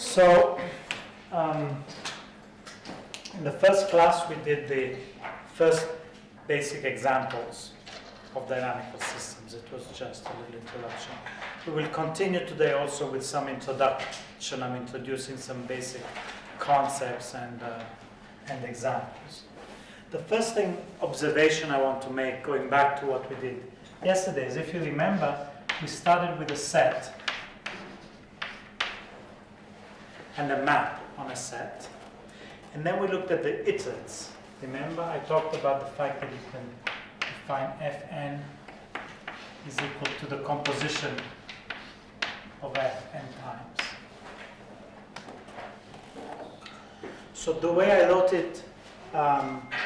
So, in the first class we did the first basic examples of dynamical systems. It was just a little introduction. We will continue today also with some introduction. I'm introducing some basic concepts and examples. The first observation I want to make, going back to what we did yesterday, is if you remember, we started with a set and a map on a set. And then we looked at the iterates. Remember, I talked about the fact that you can define Fn is equal to the composition of Fn times. So the way I wrote it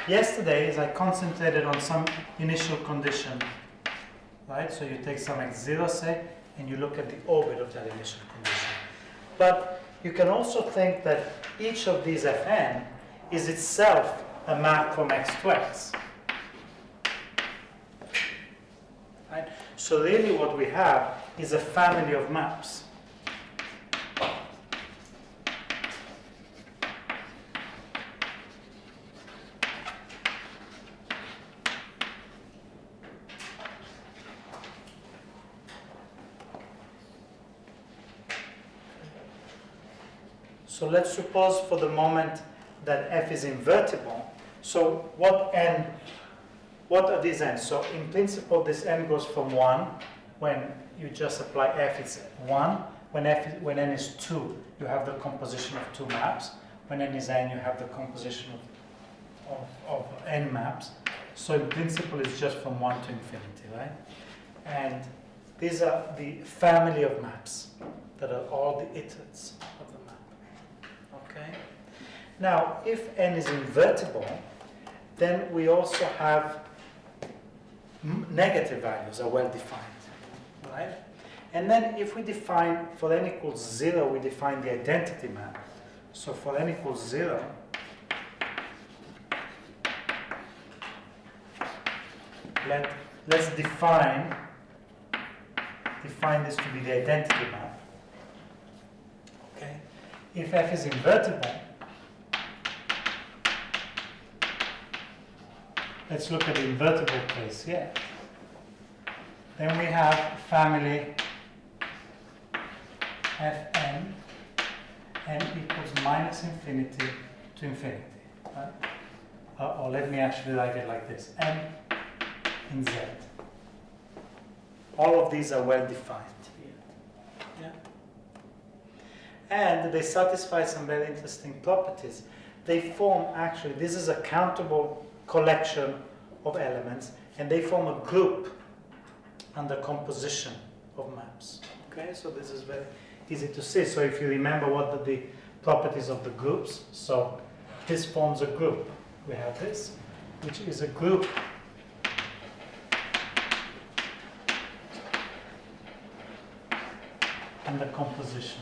yesterday is I concentrated on some initial condition, right? So you take some x0, say, and you look at the orbit of that initial condition. But you can also think that each of these Fn is itself a map from x to x. Right? So really what we have is a family of maps. So let's suppose for the moment that f is invertible. So what are these n's? So in principle, this n goes from 1. When you just apply f, it's 1. When n is 2, you have the composition of 2 maps. When n is n, you have the composition of n maps. So in principle, it's just from 1 to infinity, right? And these are the family of maps that are all the iterates of the map. Okay. Now, if n is invertible, then we also have negative values are well defined, right? And then if we define for n equals 0, we define the identity map. So for n equals 0, let's define this to be the identity map. Okay. If f is invertible, let's look at the invertible case here. Then we have family Fn, n equals minus infinity to infinity. Right? Or let me actually write it like this, n in z. All of these are well defined here. Yeah? And they satisfy some very interesting properties. They form, actually, this is a countable collection of elements, and they form a group under composition of maps. Okay, so this is very easy to see. So if you remember what are the properties of the groups, so this forms a group. We have this, which is a group under composition.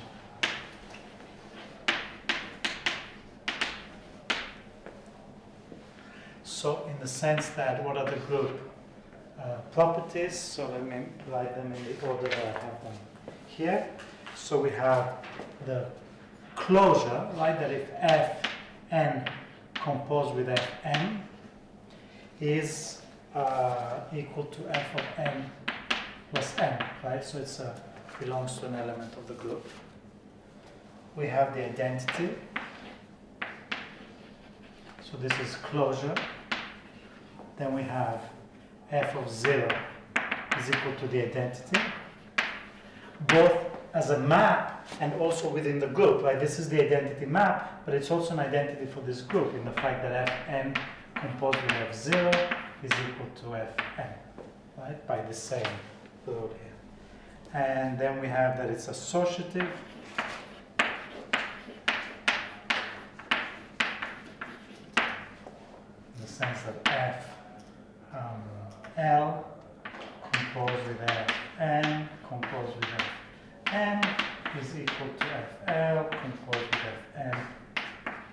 So in the sense that, what are the group properties? So let me write them in the order that I have them here. So we have the closure, right, that if Fn composed with Fn is equal to f of n plus n, right? So it belongs to an element of the group. We have the identity. So this is closure. Then we have f of 0 is equal to the identity, both as a map and also within the group, right? This is the identity map, but it's also an identity for this group in the fact that Fn composed with F0 is equal to Fn, right? By the same rule here. And then we have that it's associative. In the sense that L composed with Fn composed with Fn is equal to Fl composed with Fn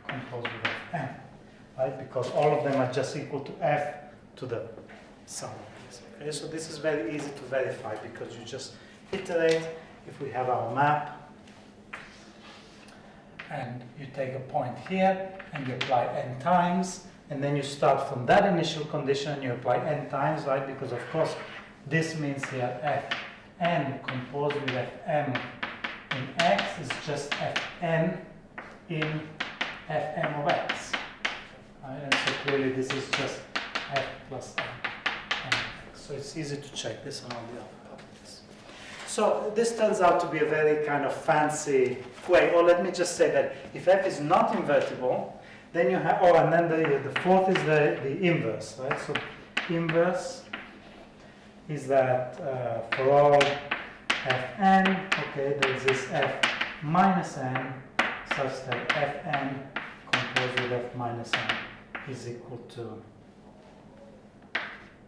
composed with Fn, right? Because all of them are just equal to f to the sum of these. Okay, so this is very easy to verify because you just iterate. If we have our map, and you take a point here and you apply n times, and then you start from that initial condition and you apply n times, right? Because of course this means here fn composed with fm in x is just fn in fm of x, right? And so clearly this is just f plus n of x. So it's easy to check this on all the other properties. So this turns out to be a very kind of fancy way, or let me just say that if f is not invertible, then you have, and then the fourth is the inverse, right? So inverse is that for all fn, okay, there is this f minus n such that fn composed with f minus n is equal to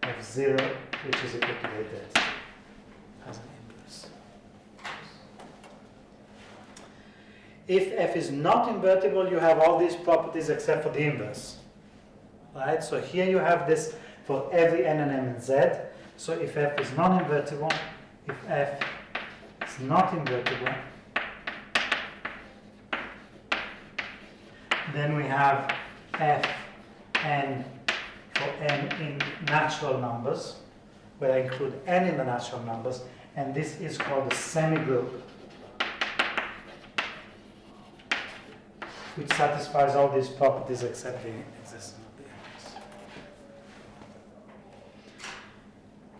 f0, which is equal to a as an inverse. If f is not invertible, you have all these properties except for the inverse, right? So here you have this for every n and m and z. So if f is non-invertible, if f is not invertible, then we have fn for n in natural numbers, where I include n in the natural numbers, and this is called a semigroup, which satisfies all these properties except the existence of the inverse.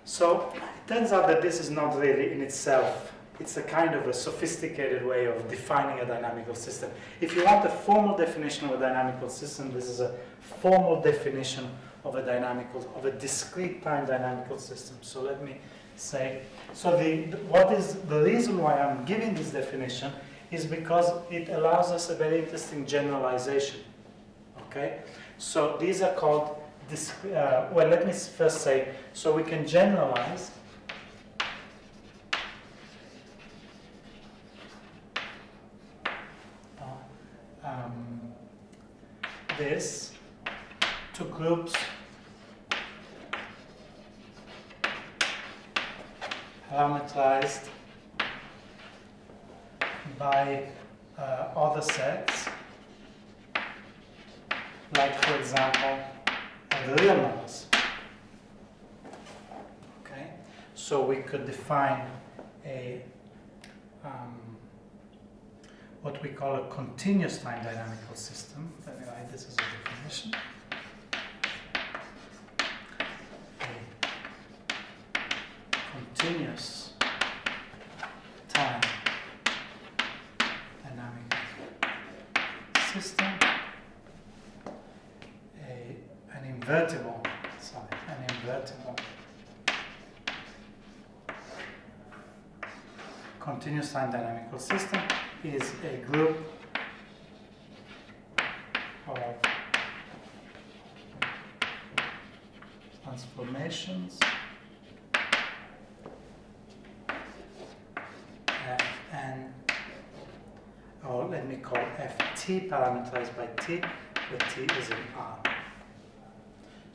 So it turns out that this is not really in itself, it's a kind of a sophisticated way of defining a dynamical system. If you want a formal definition of a dynamical system, this is a formal definition of a discrete time dynamical system. So let me say, so what is the reason why I'm giving this definition is because it allows us a very interesting generalization. Okay, so these are called well, let me first say, so we can generalize this to groups parameterized by other sets, like for example the real numbers. Okay, so we could define a what we call a continuous time dynamical system. Let me write this as a definition. A continuous time dynamic system, an invertible continuous time dynamical system is a group of transformations Fn, or let me call Ft parameterized by T, where T is in R.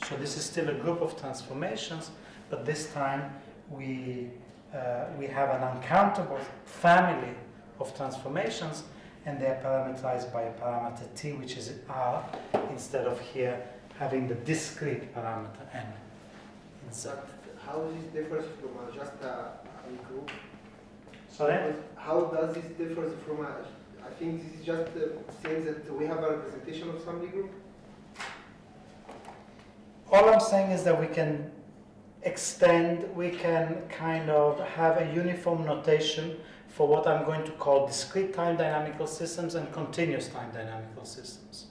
So this is still a group of transformations, but this time we have an uncountable family of transformations, and they are parameterized by a parameter T, which is in R, instead of here having the discrete parameter N in Z. How this differs from just a group? Sorry? How does this differ from a, I think this is just saying that we have a representation of some group? All I'm saying is that we can extend, we can kind of have a uniform notation for what I'm going to call discrete time dynamical systems and continuous time dynamical systems.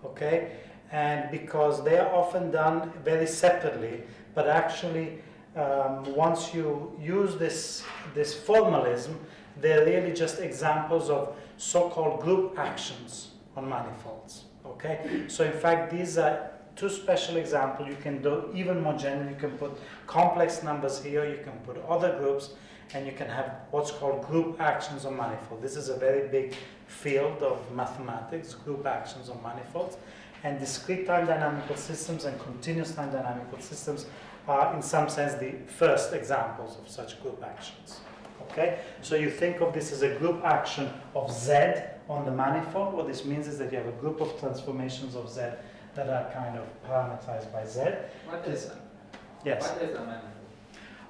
Okay? And because they are often done very separately, but actually once you use this formalism, they're really just examples of so-called group actions on manifolds. Okay? So in fact, these are two special examples. You can do even more general. You can put complex numbers here, you can put other groups, and you can have what's called group actions on manifold. This is a very big field of mathematics, group actions on manifolds. And discrete time dynamical systems and continuous time dynamical systems are, in some sense, the first examples of such group actions. Okay? So you think of this as a group action of Z on the manifold. What this means is that you have a group of transformations of Z that are kind of parameterized by Z. What is that? Yes. What is a manifold?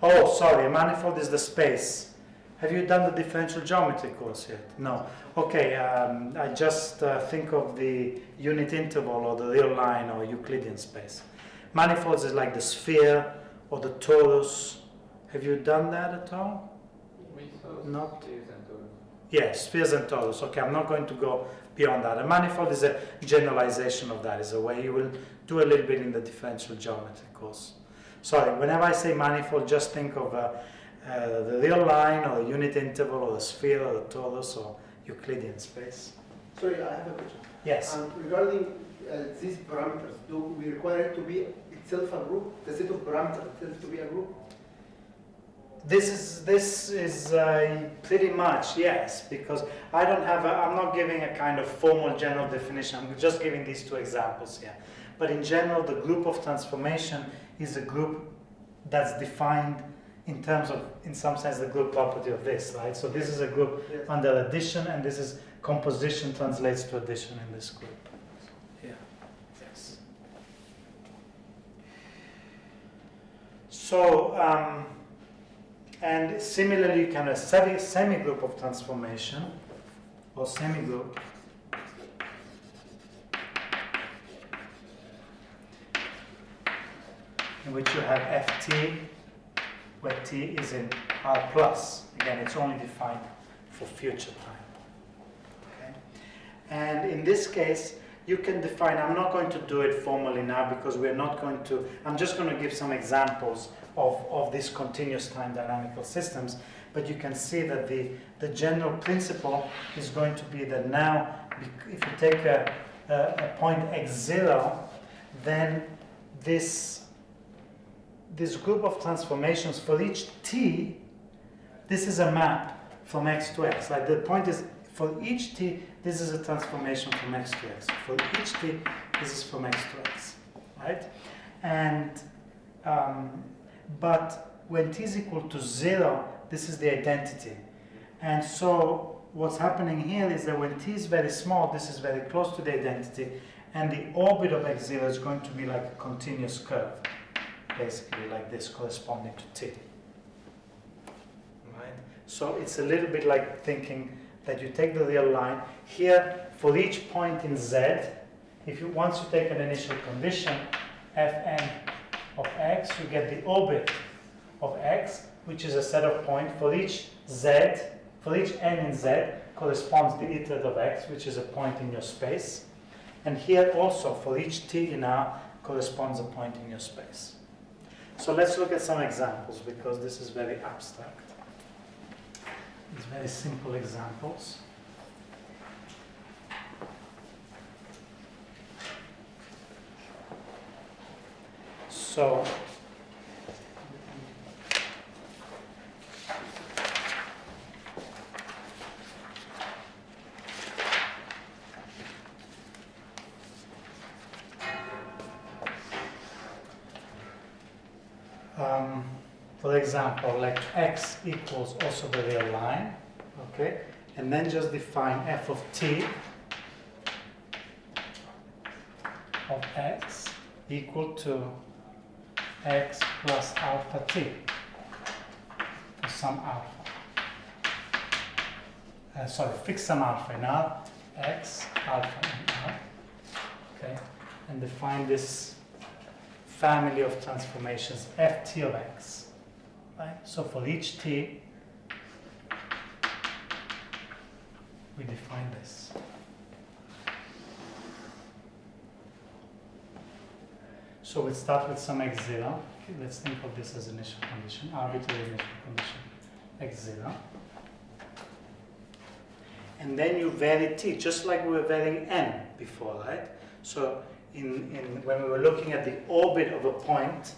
Oh, sorry, a manifold is the space. Have you done the differential geometry course yet? No. Okay, I just think of the unit interval or the real line or Euclidean space. Manifolds is like the sphere or the torus. Have you done that at all? We saw Not- spheres and torus. Yes, spheres and torus. Okay, I'm not going to go beyond that. A manifold is a generalization of that, is a way you will do a little bit in the differential geometry course. Sorry, whenever I say manifold, just think of the real line or the unit interval or the sphere or the torus or Euclidean space. Sorry, I have a question. Yes. Regarding these parameters, do we require it to be itself a group? The set of parameters itself to be a group? This is pretty much yes, because I'm not giving a kind of formal general definition. I'm just giving these two examples here. But in general, the group of transformation is a group that's defined in terms of, in some sense, the group property of this, right? So this is a group Yes. under addition, and this is composition translates to addition in this group. Yeah. Yes. So, and similarly, you can have a semi-group of transformation, or semi-group, in which you have ft, where t is in R plus. Again, it's only defined for future time. Okay? And in this case, you can define, I'm not going to do it formally now because we're not going to, I'm just going to give some examples of these continuous time dynamical systems, but you can see that the general principle is going to be that now, if you take a point x0, then this group of transformations for each t, this is a map from x to x. Like the point is, for each t, this is a transformation from x to x. For each t, this is from x to x, right? And but when t is equal to 0, this is the identity. And so what's happening here is that when t is very small, this is very close to the identity, and the orbit of x0 is going to be like a continuous curve, basically like this, corresponding to t. Right? So it's a little bit like thinking that you take the real line. Here, for each point in z, once you take an initial condition, fn of x, you get the orbit of x, which is a set of points for each z, for each n in z corresponds the iterate of x, which is a point in your space. And here also, for each t in R, corresponds a point in your space. So let's look at some examples, because this is very abstract. It's very simple examples. So, for example, like x equals also the real line, okay? And then just define f of t of x equal to x plus alpha t for some alpha. Fix some alpha in R, x, alpha in R, okay? And define this family of transformations ft of x, right? So for each t, we define this. So we'll start with some x0. Okay, let's think of this as initial condition, arbitrary initial condition, x0. And then you vary t, just like we were varying n before, right? So when we were looking at the orbit of a point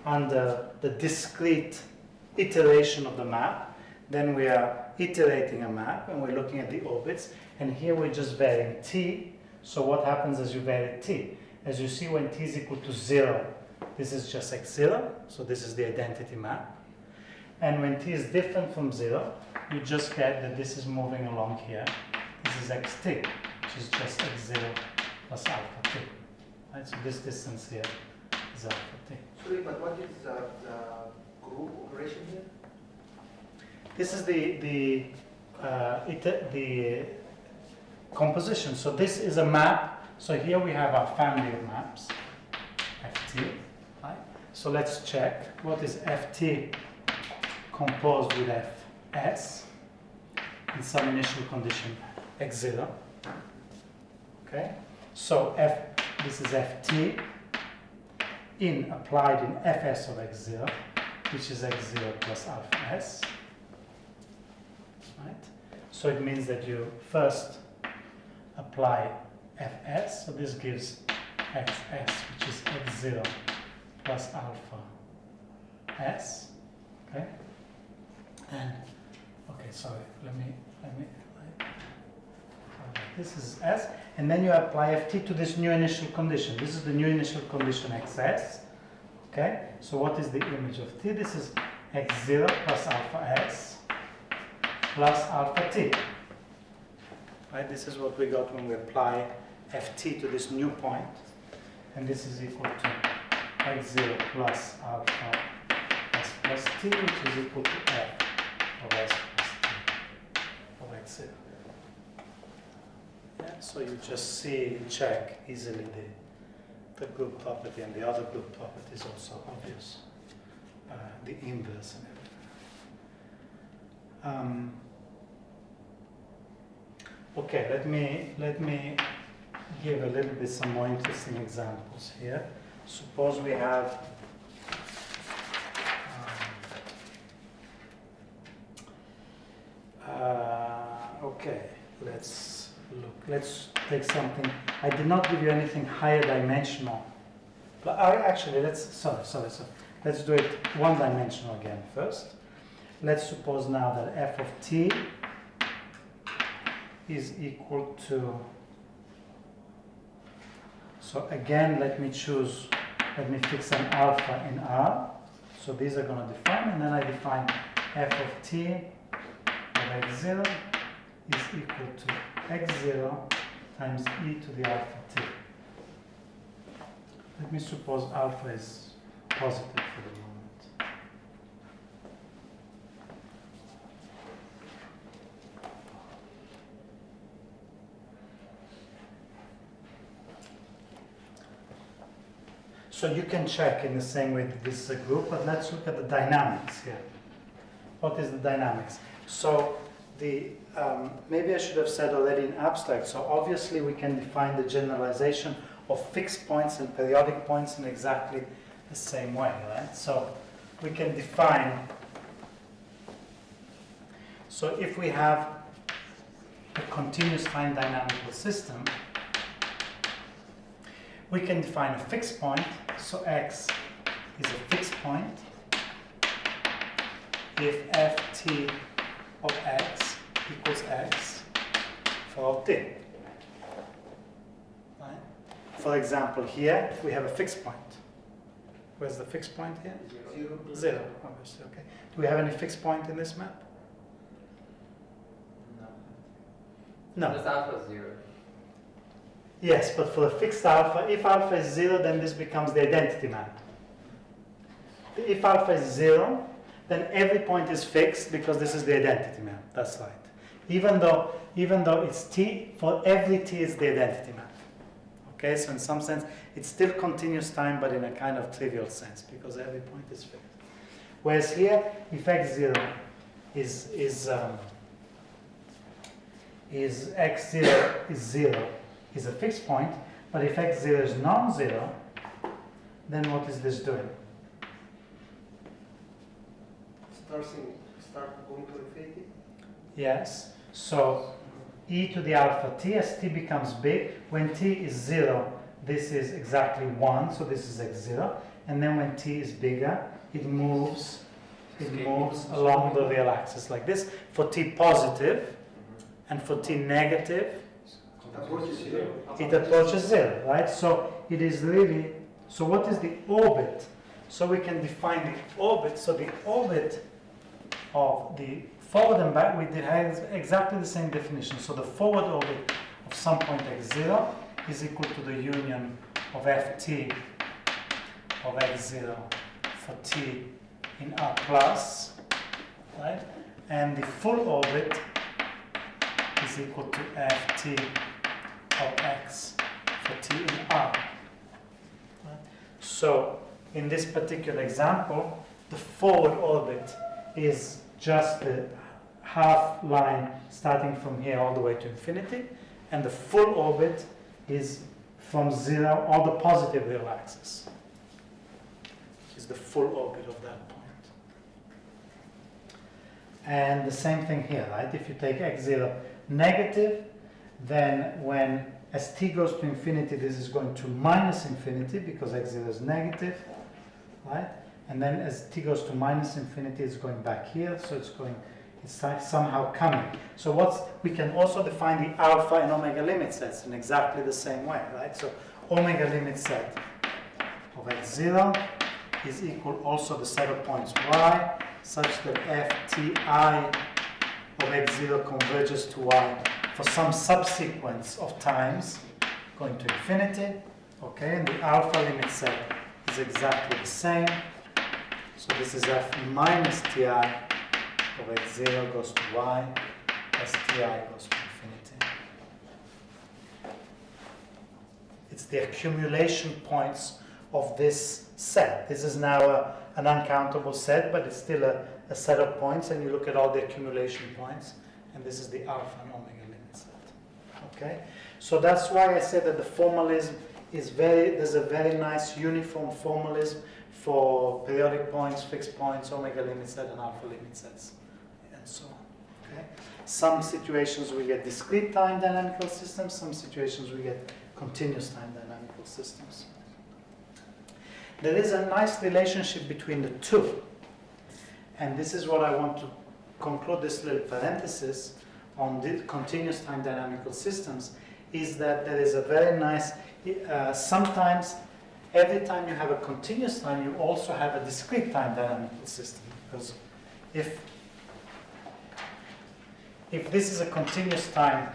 under the discrete iteration of the map, then we are iterating a map and we're looking at the orbits, and here we're just varying t. So what happens as you vary t? As you see, when t is equal to 0, this is just x0, so this is the identity map. And when t is different from 0, you just get that this is moving along here, this is xt, which is just x0 plus alpha t. Right? So this distance here is alpha t. Sorry, but what is the group operation here? This is the composition. So this is a map. So here we have our family of maps, ft. Right? So let's check what is ft composed with fs in some initial condition x0. Okay. So this is ft in applied in fs of x0, which is x0 plus alpha s. Right? So it means that you first apply fs, so this gives xs, which is x0 plus alpha s. Okay? And okay, sorry, let me this is s, and then you apply ft to this new initial condition. This is the new initial condition xs. Okay? So what is the image of t? This is x0 plus alpha s plus alpha t. Right? This is what we got when we apply ft to this new point, and this is equal to x0 plus alpha s plus t, which is equal to f of s plus t of x0. Yeah, so you just see, check easily the group property, and the other group property is also obvious, the inverse and everything. Okay, let me give a little bit some more interesting examples here. Suppose we have okay, let's look. Let's take something. I did not give you anything higher dimensional. But actually, sorry. Let's do it one dimensional again first. Let's suppose now that f of t is equal to, so again, let me fix an alpha in R. So these are going to define, and then I define f of t of x0 is equal to x0 times e to the alpha t. Let me suppose alpha is positive for the moment. So you can check in the same way that this is a group, but let's look at the dynamics here. What is the dynamics? So maybe I should have said already in abstract. So obviously we can define the generalization of fixed points and periodic points in exactly the same way, right? So we can define, so if we have a continuous time dynamical system, we can define a fixed point. So x is a fixed point if ft of x equals x for all t. Right? For example, here we have a fixed point. Where's the fixed point here? 0. 0, obviously. Okay. Do we have any fixed point in this map? No. Just alpha 0. Yes, but for the fixed alpha, if alpha is 0, then this becomes the identity map. If alpha is 0, then every point is fixed because this is the identity map. That's right. Even though it's t, for every t is the identity map. Okay, so in some sense, it's still continuous time, but in a kind of trivial sense because every point is fixed. Whereas here, if x0 is x0 is 0, is a fixed point, but if x0 is non-zero, then what is this doing? Start going to infinity? Yes, so e to the alpha t, as t becomes big, when t is 0, this is exactly 1, so this is x0, and then when t is bigger, it moves along the real axis like this. For t positive, and for t negative, it approaches 0, right? So it is really, so what is the orbit? So we can define the orbit. So the orbit of the Forward and back, we did have exactly the same definition. So the forward orbit of some point x0 is equal to the union of ft of x0 for t in r plus, right? And the full orbit is equal to ft of x for t in r. Right? So in this particular example, the forward orbit is just the half line starting from here all the way to infinity, and the full orbit is from 0 all the positive real axis. Is the full orbit of that point. And the same thing here, right? If you take x0 negative, then when as t goes to infinity, this is going to minus infinity because x0 is negative, right? And then as t goes to minus infinity, it's going back here, so it's somehow coming. So we can also define the alpha and omega limit sets in exactly the same way, right? So omega limit set of x0 is equal also the set of points y, such that fti of x0 converges to y for some subsequence of times going to infinity, okay? And the alpha limit set is exactly the same. So this is f minus ti of x0 goes to y as ti goes to infinity. It's the accumulation points of this set. This is now an uncountable set, but it's still a set of points, and you look at all the accumulation points, and this is the alpha and omega limit set. Okay? So that's why I said that the formalism is there's a very nice uniform formalism for periodic points, fixed points, omega limit set, and alpha limit sets, and so on. Okay? Some situations we get discrete time dynamical systems, some situations we get continuous time dynamical systems. There is a nice relationship between the two, and this is what I want to conclude this little parenthesis on the continuous time dynamical systems, is that there is a very nice, sometimes every time you have a continuous time, you also have a discrete time dynamical system, because if this is a continuous time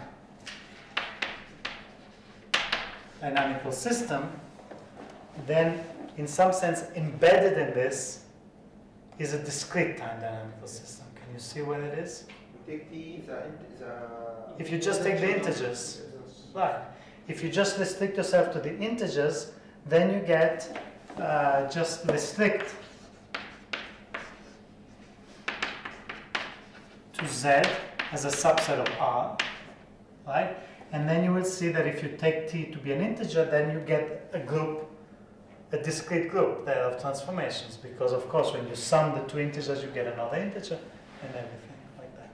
dynamical system, then in some sense embedded in this is a discrete time dynamical system. Can you see what it is? Take If you just take the integers, right. If you just restrict yourself to the integers, then you get just restrict to z as a subset of r, right? And then you will see that if you take t to be an integer, then you get a group, a discrete group there of transformations, because of course when you sum the two integers, you get another integer and everything like that.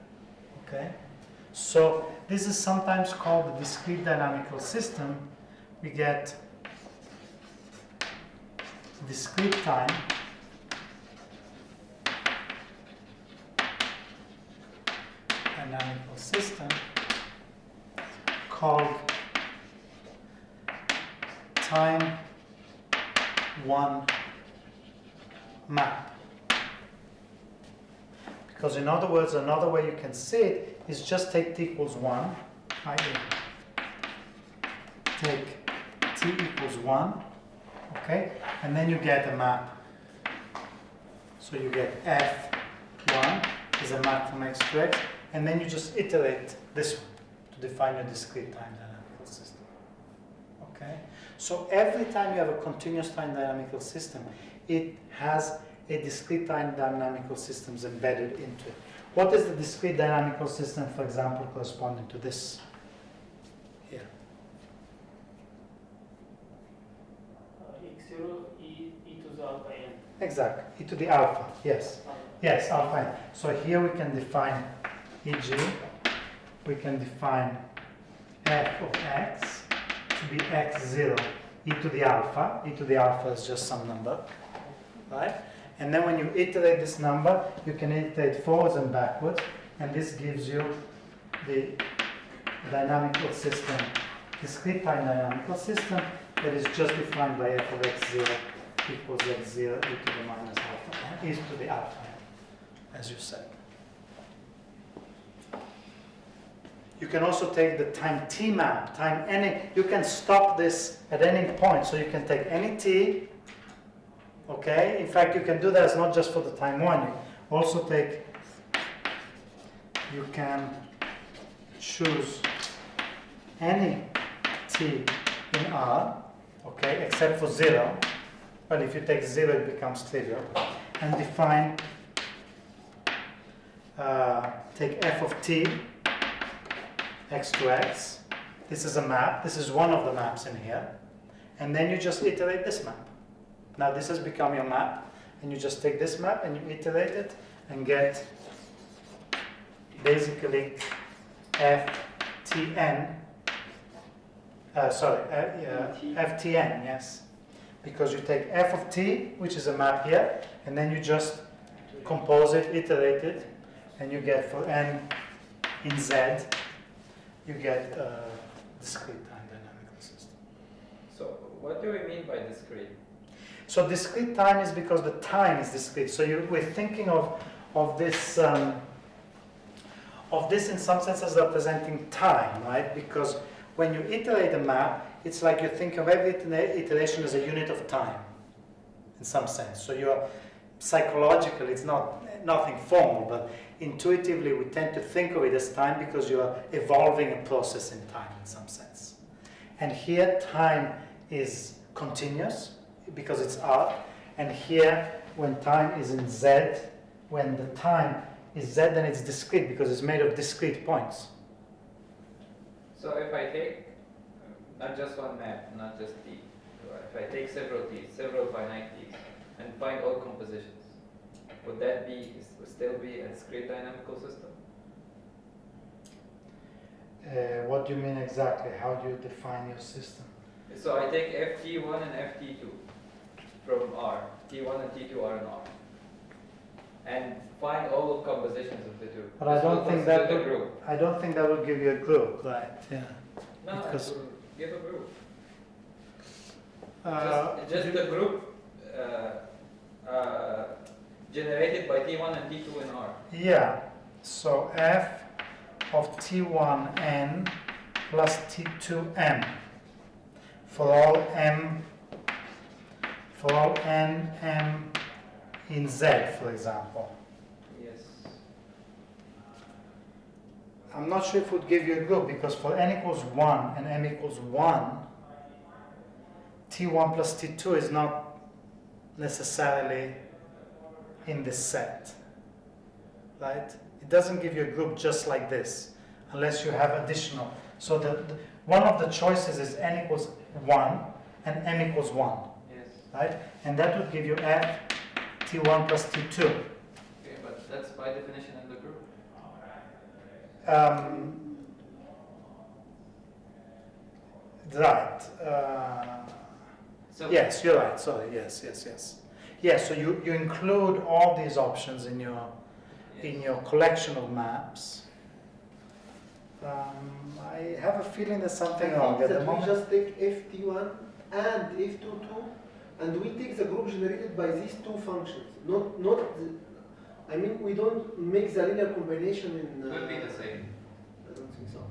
Okay? So this is sometimes called the discrete dynamical system. We get discrete time dynamical system called time one map. Because in other words, another way you can see it is just take t equals 1, i.e. take t equals 1, okay? And then you get a map. So you get f1 is a map from x to x, and then you just iterate this one to define your discrete time dynamical system. Okay? So every time you have a continuous time dynamical system, it has a discrete time dynamical systems embedded into it. What is the discrete dynamical system, for example, corresponding to this here? x0 e to the alpha n. Exactly, e to the alpha, yes. Yes, alpha n. So here we can define e.g., we can define f of x to be x0 e to the alpha. E to the alpha is just some number, right? And then when you iterate this number, you can iterate forwards and backwards, and this gives you the dynamical system, discrete time dynamical system that is just defined by f of x0 equals x0 e to the minus alpha, e to the alpha, as you said. You can also take the time t map, time any. You can stop this at any point. So you can take any t. Okay. In fact, you can do that. It's not just for the time one. You also take. You can choose any t in R. Okay, except for 0. Well, if you take 0, it becomes trivial. And define. Take f of t. X to x. This is a map. This is one of the maps in here. And then you just iterate this map. Now this has become your map. And you just take this map and you iterate it and get basically ftn. Ftn, yes. Because you take f of t, which is a map here, and then you just compose it, iterate it, and you get for n in z, you get a discrete time dynamical system. So what do we mean by discrete? So discrete time is because the time is discrete. So we're thinking of this in some sense as representing time, right? Because when you iterate a map, it's like you think of every iteration as a unit of time, in some sense. So you're psychologically, it's nothing formal, but intuitively we tend to think of it as time because you are evolving a process in time in some sense. And here time is continuous because it's R, and here when time is in Z, when the time is Z, then it's discrete because it's made of discrete points. So if I take not just one map, not just t, if I take several t's, several finite t's, and find all compositions, would that still be a discrete dynamical system? What do you mean exactly? How do you define your system? So I take ft1 and ft2 from R, t1 and t2 are in R, and find all compositions of the two. But I don't think that the would, group. I don't think that will give you a group, right? Yeah. No, Because- it will give a group. Uh, Just the group generated by T1 and T2 in R. Yeah. So f of t1n plus t2m for all m n m in Z, for example. Yes. I'm not sure if it would give you a group because for n equals 1 and m equals 1, t1 plus t2 is not necessarily in this set, right? It doesn't give you a group just like this unless you have additional. So one of the choices is n equals 1 and m equals 1, Yes. right? And that would give you f t1 plus t2. Okay, but that's by definition in the group. Right. So Yes, you're right. Sorry. Yes. Yes. So you include all these options in your collection of maps. I have a feeling there's something wrong at the that we moment. just take ft1 and f22 and we take the group generated by these two functions. I mean, we don't make the linear combination in. it would be the same. I don't think so.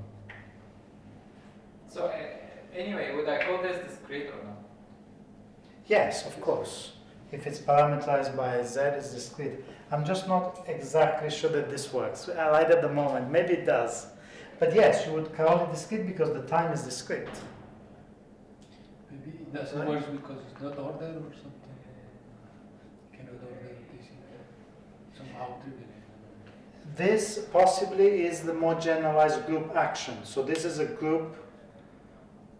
So anyway, would I call this discrete or not? Yes, of course. If it's parameterized by Z, it's discrete. I'm just not exactly sure that this works. Right at the moment, maybe it does. But yes, you would call it discrete because the time is discrete. Maybe it doesn't work because it's not order or something. You cannot order this somehow trivially. This possibly is the more generalized group action. So this is a group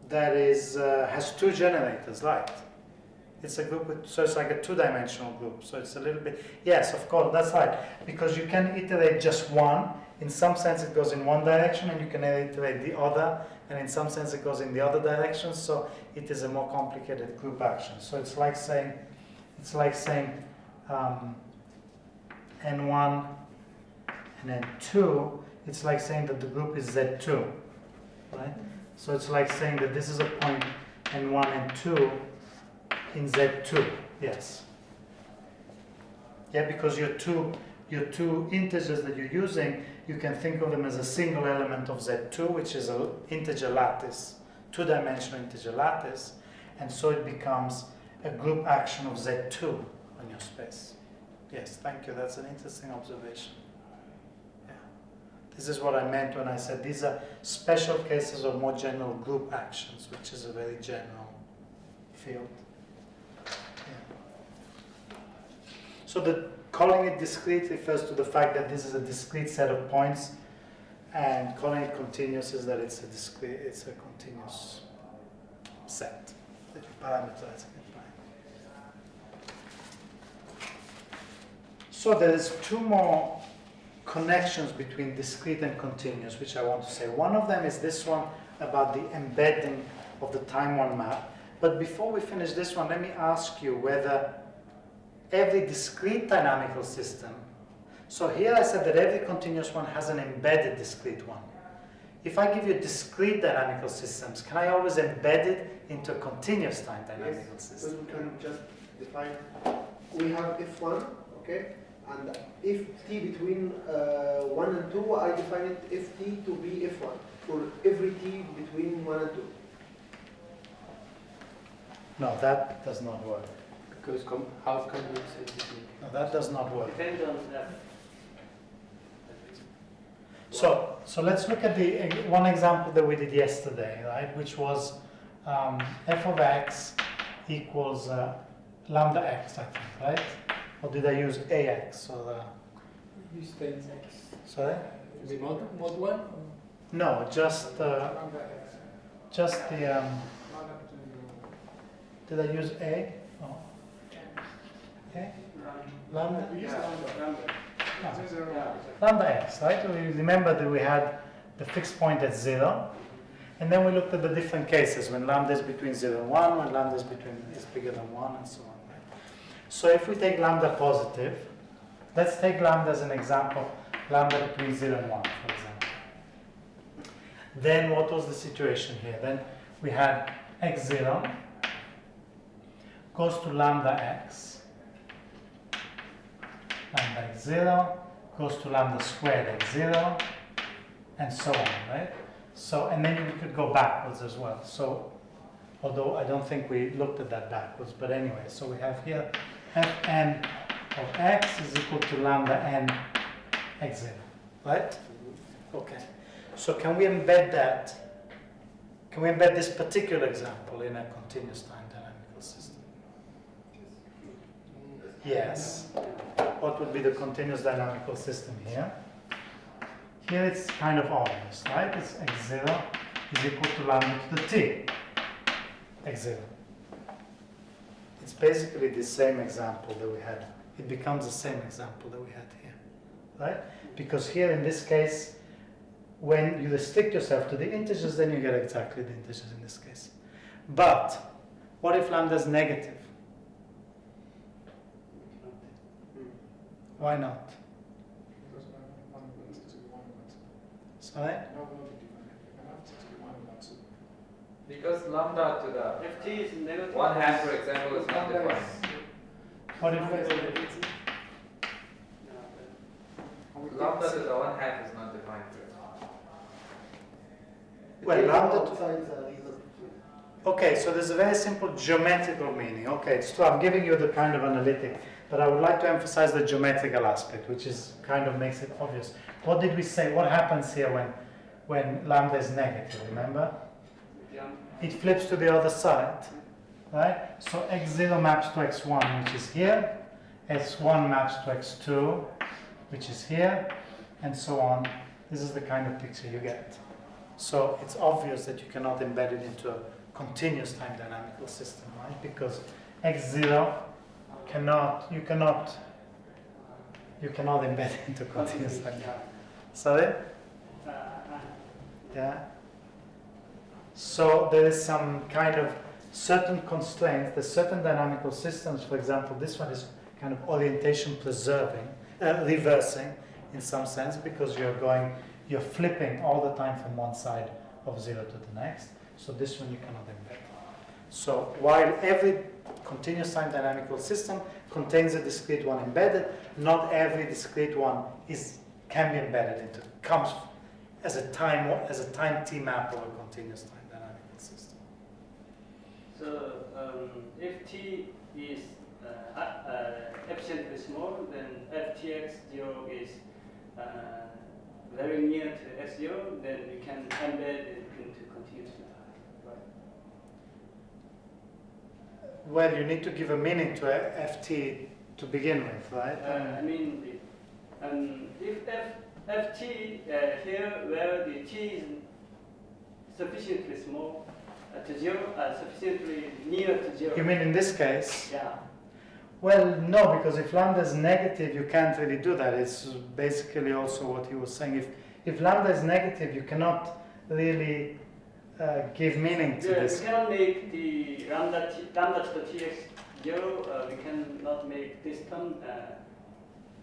that has two generators, right? It's a group, so it's like a two-dimensional group. So it's a little bit, yes, of course, that's right. Because you can iterate just one. In some sense, it goes in one direction, and you can iterate the other. And in some sense, it goes in the other direction. So it is a more complicated group action. So it's like saying N1 and N2. It's like saying that the group is Z2, right? So it's like saying that this is a point N1 and 2 in Z2, yes. Yeah, because your two integers that you're you can think of them as a single element of Z2, which is an integer lattice, two-dimensional integer lattice, and so it becomes a group action of Z2 on your space. Yes, thank you, that's an interesting observation. Yeah. This is what I meant when I said these are special cases of more general group actions, which is a very general field. Yeah. So calling it discrete refers to the fact that this is a discrete set of points, and calling it continuous is that it's a continuous set that you parameterize and define. So there is two more connections between discrete and continuous, which I want to say. One of them is this one about the embedding of the time one map. But before we finish this one, let me ask you whether every discrete dynamical system, so here I said that every continuous one has an embedded discrete one. If I give you discrete dynamical systems, can I always embed it into a continuous time dynamical system? So we can just define, we have F1, okay? And if t between 1 and 2, I define it if t to be F1 for every t between 1 and 2. No, that does not work. Because how can we say discrete? No, that does not work. Depends on that. So let's look at the one example that we did yesterday, right? Which was f of x equals lambda x, I think, right? Or did I use ax or You stay x. sorry? Is it mod 1? No, just the did I use a? Oh. Okay. Lambda. Lambda x, right? We remember that we had the fixed point at 0, and then we looked at the different cases when lambda is between 0 and 1, when lambda is bigger than 1, and so on. Right? So if we take lambda positive, let's take lambda as an example, lambda between 0 and 1, for example. Then what was the situation here? Then we had x0 goes to lambda x, lambda x0 goes to lambda squared x0, and so on, right? So, and then we could go backwards as well. So, although I don't think we looked at that backwards, but anyway, so we have here fn of x is equal to lambda n x0, right? Okay. So can we embed that? Can we embed this particular example in a continuous time dynamical system? Yes. What would be the continuous dynamical system here? Here it's kind of obvious, right? It's x0 is equal to lambda to the t. x0. It's basically the same example that we had. It becomes the same example that we had here, right? Because here in this case, when you restrict yourself to the integers, then you get exactly the integers in this case. But what if lambda is negative? Why not? Sorry? Because lambda to the Ft is negative. 1/2, for example, is not defined. What if Lambda to the 1/2 is not defined. well, lambda to, outside the reason. okay, so there's a very simple geometrical meaning. Okay, it's true, I'm giving you the kind of analytic, but I would like to emphasize the geometrical aspect, which is kind of makes it obvious. What did we say? What happens here when lambda is negative, remember? It flips to the other side, right? So x0 maps to x1, which is here, x1 maps to x2, which is here, and so on. This is the kind of picture you get. So it's obvious that you cannot embed it into a continuous time dynamical system, right? Because x0 you cannot embed it into continuous time. Sorry? Yeah. So there is some kind of certain constraints. There's certain dynamical systems. For example, this one is kind of orientation preserving, reversing in some sense, because you're flipping all the time from one side of 0 to the next. So this one you cannot embed. So while every continuous time dynamical system contains a discrete one embedded, not every discrete one is can be embedded into, comes as a time t map of a continuous time dynamical system. So if T is efficiently small, then ftx0 is very near to x0, then we can embed it into continuous time, right? Well, you need to give a meaning to ft to begin with, right? I mean, if ft here, where the t is sufficiently small to 0, sufficiently near to 0. You mean in this case? Yeah. Well, no, because if lambda is negative, you can't really do that. It's basically also what he was saying. If lambda is negative, you cannot really give meaning to this. We cannot make the lambda to the tx 0. We cannot make this term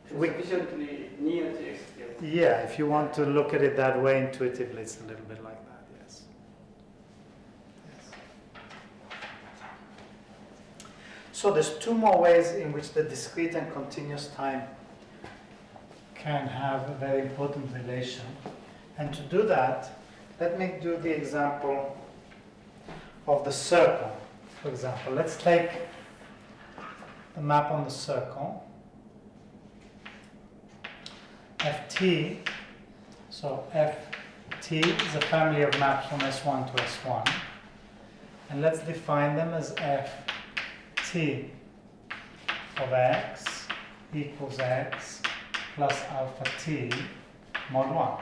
sufficiently near to x 0. Yeah, if you want to look at it that way intuitively, it's a little bit like that, yes. So there's two more ways in which the discrete and continuous time can have a very important relation. And to do that, let me do the example of the circle. For example, let's take the map on the circle. Ft, so Ft is a family of maps from S1 to S1. And let's define them as Ft of x equals x plus alpha t mod 1.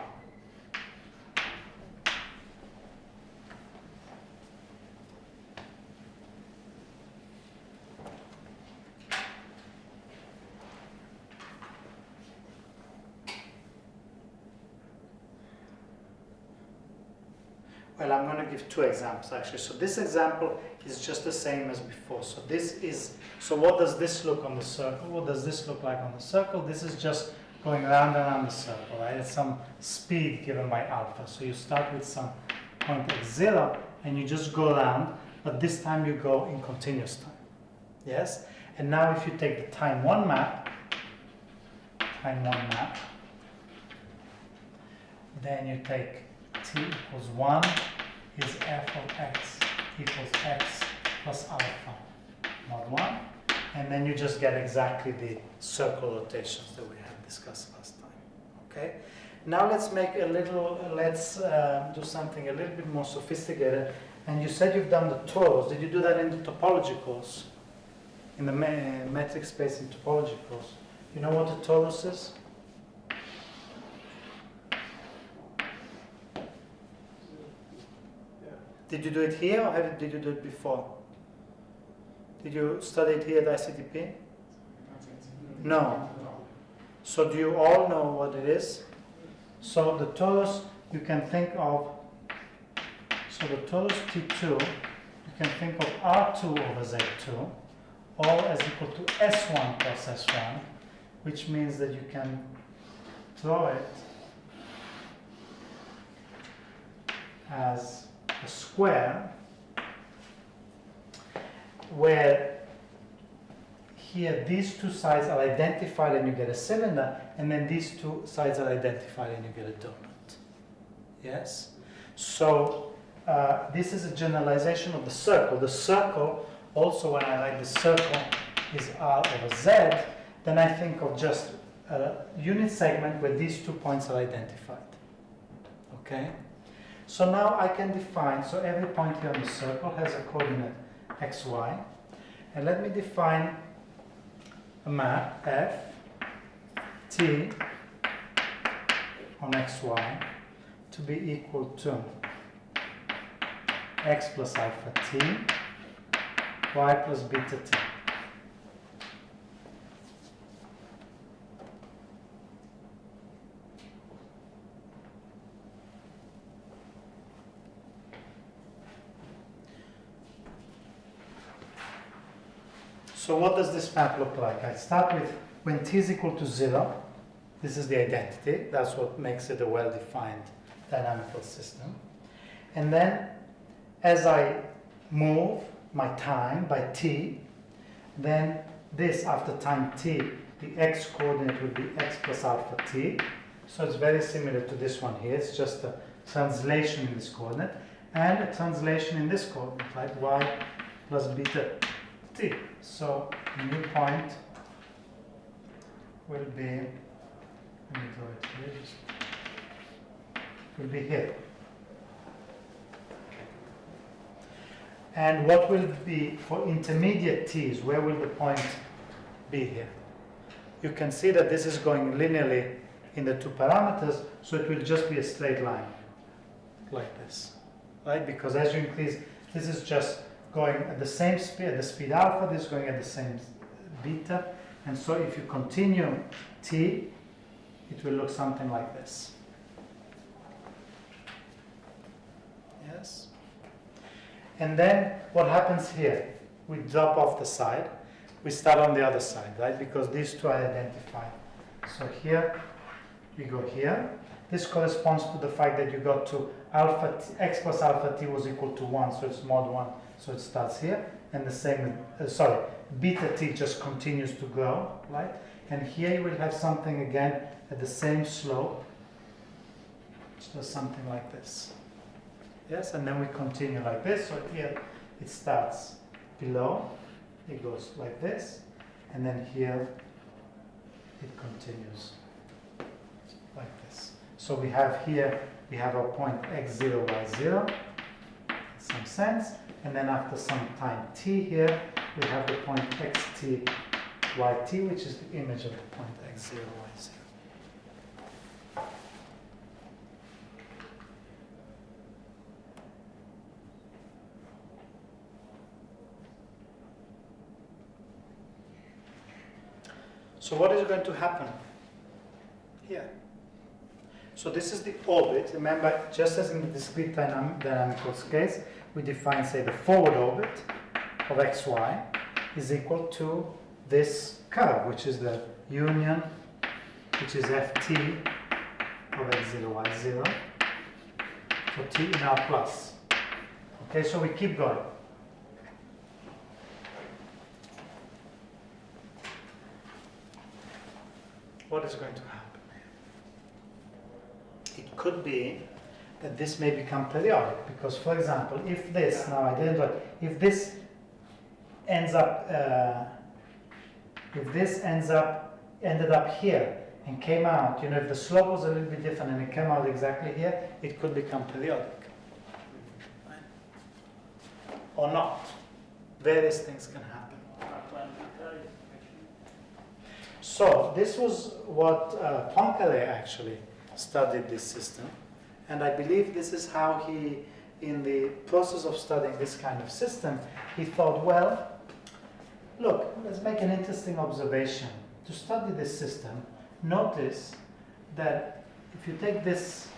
Well, I'm going to give two examples actually. So this example is just the same as before. So so what does this look on the circle? What does this look like on the circle? This is just going round and around the circle, right? It's some speed given by alpha. So you start with some point x0 and you just go around, but this time you go in continuous time. Yes? And now if you take the time one map, then you take t equals 1 is f of x equals x plus alpha mod 1, and then you just get exactly the circle rotations that we had discussed last time. Okay. Now let's do something a little bit more sophisticated. And you said you've done the torus. Did you do that in the topology course? In the metric space in topology course? You know what a torus is? Did you do it here or did you do it before? Did you study it here at ICTP? No. So do you all know what it is? So the torus you can think of, so the torus T2, you can think of R2 over Z2, all as equal to S1 plus S1, which means that you can draw it as a square where here these two sides are identified and you get a cylinder, and then these two sides are identified and you get a donut. Yes? So this is a generalization of the circle. The circle, also when I write the circle is R over Z, then I think of just a unit segment where these 2 points are identified. Okay? So now I can define, so every point here on the circle has a coordinate xy. And let me define a map f t on xy to be equal to x plus alpha t, y plus beta t. So what does this map look like? I start with when t is equal to 0. This is the identity. That's what makes it a well-defined dynamical system. And then as I move my time by t, then this after time t, the x coordinate will be x plus alpha t. So it's very similar to this one here. It's just a translation in this coordinate and a translation in this coordinate, like y plus beta t. So new point will be, let me draw it here, will be here. And what will be for intermediate t's, where will the point be here? You can see that this is going linearly in the two parameters, so it will just be a straight line, like this, right? Because as you increase, this is just going at the same speed, at the speed alpha, this is going at the same beta, and so if you continue t, it will look something like this. Yes? And then what happens here? We drop off the side, we start on the other side, right? Because these two are identified. So here, we go here. This corresponds to the fact that you got to alpha t, x plus alpha t was equal to 1, so it's mod 1, so it starts here. And the same, beta t just continues to grow, right? And here you will have something again at the same slope, which does something like this. Yes, and then we continue like this. So here it starts below, it goes like this, and then here it continues like this. So we have here, we have our point x0, y0, in some sense, and then after some time t here, we have the point xt, yt, which is the image of the point x0, y0. So what is going to happen here? So this is the orbit. Remember, just as in the discrete dynamicals case, we define, say, the forward orbit of xy is equal to this curve, which is the union, which is ft of x0, y0 for t in R plus. Okay, so we keep going. What is going to happen? It could be that this may become periodic, because, for example, if this, now I didn't write, if this ends up, ended up here and came out, you know, if the slope was a little bit different and it came out exactly here, it could become periodic. Right? Or not. Various things can happen. So this was what Poincaré actually studied this system, and I believe this is how he, in the process of studying this kind of system, he thought, well, look, let's make an interesting observation. To study this system, notice that if you take this,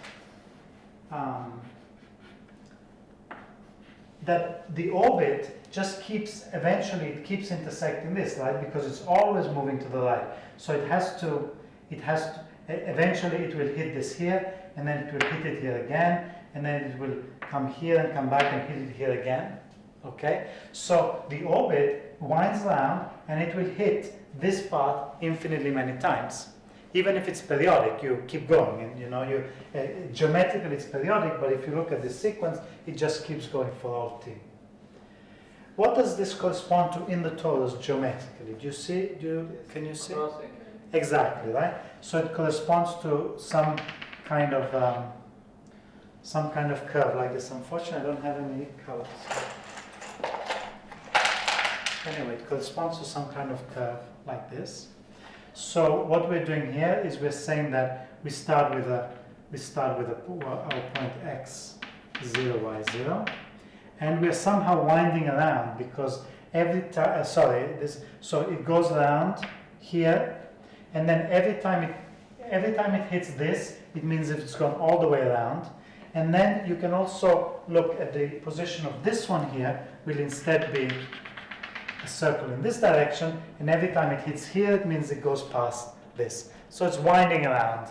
that the orbit just keeps, eventually it keeps intersecting this, right? Because it's always moving to the right. So eventually it will hit this here, and then it will hit it here again, and then it will come here and come back and hit it here again, okay? So the orbit winds around, and it will hit this part infinitely many times. Even if it's periodic, you keep going, and you know, geometrically it's periodic, but if you look at this sequence, it just keeps going for all t. What does this correspond to in the torus geometrically? Do you see? Can you see? Crossing. Exactly, right? So it corresponds to some kind of curve like this. Unfortunately, I don't have any colors. Anyway, it corresponds to some kind of curve like this. So what we're doing here is we're saying that we start with our point x, 0, y, 0. And we're somehow winding around because every time, so it goes around here, and then every time it hits this, it means that it's gone all the way around. And then you can also look at the position of this one here, will instead be a circle in this direction, and every time it hits here, it means it goes past this. So it's winding around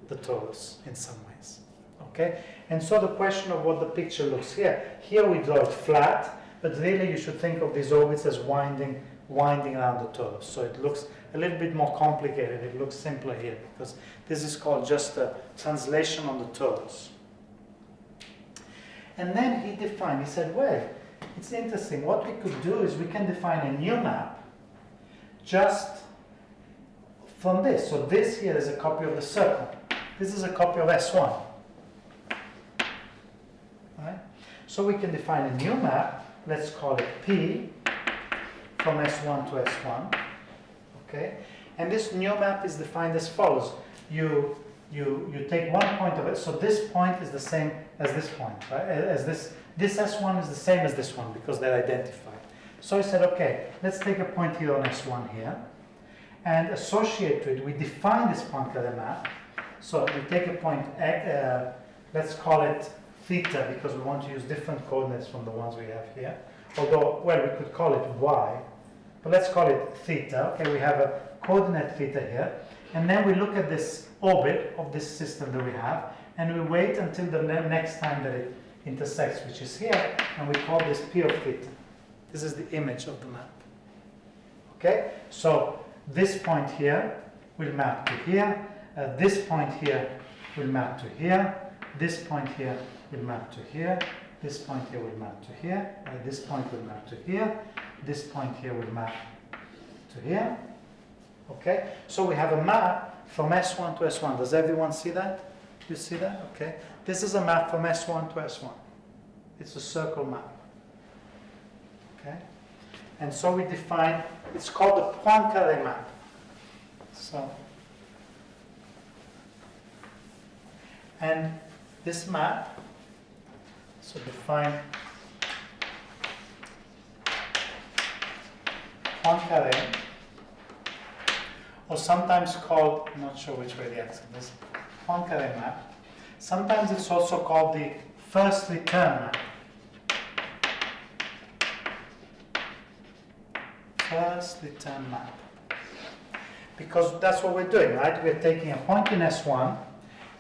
the torus in some ways. Okay? And so the question of what the picture looks here we draw it flat, but really you should think of these orbits as winding winding around the torus. So it looks a little bit more complicated. It looks simpler here because this is called just a translation on the torus. And then he defined, he said, well, it's interesting. What we could do is we can define a new map just from this. So this here is a copy of the circle. This is a copy of S1. Right? So we can define a new map. Let's call it P from S1 to S1. Okay? And this new map is defined as follows. You take one point of it. So this point is the same as this point, right? As this S1 is the same as this one because they're identified. So I said, okay, let's take a point here on S1 here, and associate to it. We define this Poincare map. So we take a point, let's call it theta because we want to use different coordinates from the ones we have here. Although, well, we could call it y, but let's call it theta. Okay, we have a coordinate theta here, and then we look at this orbit of this system that we have, and we wait until the next time that it intersects, which is here, and we call this P of theta. This is the image of the map. Okay, so this point here will map to here, this point here will map to here, this point here will map to here, this point here will map to here, this point will map to here, this point here will map to here. Okay, so we have a map from S1 to S1. Does everyone see that? You see that? Okay, this is a map from S1 to S1. It's a circle map. Okay, and so we define, it's called the Poincare map. So, and this map, so define Poincare, or sometimes called, I'm not sure which way the accent is, Poincare map. Sometimes it's also called the first return map. First return map. Because that's what we're doing, right? We're taking a point in S1,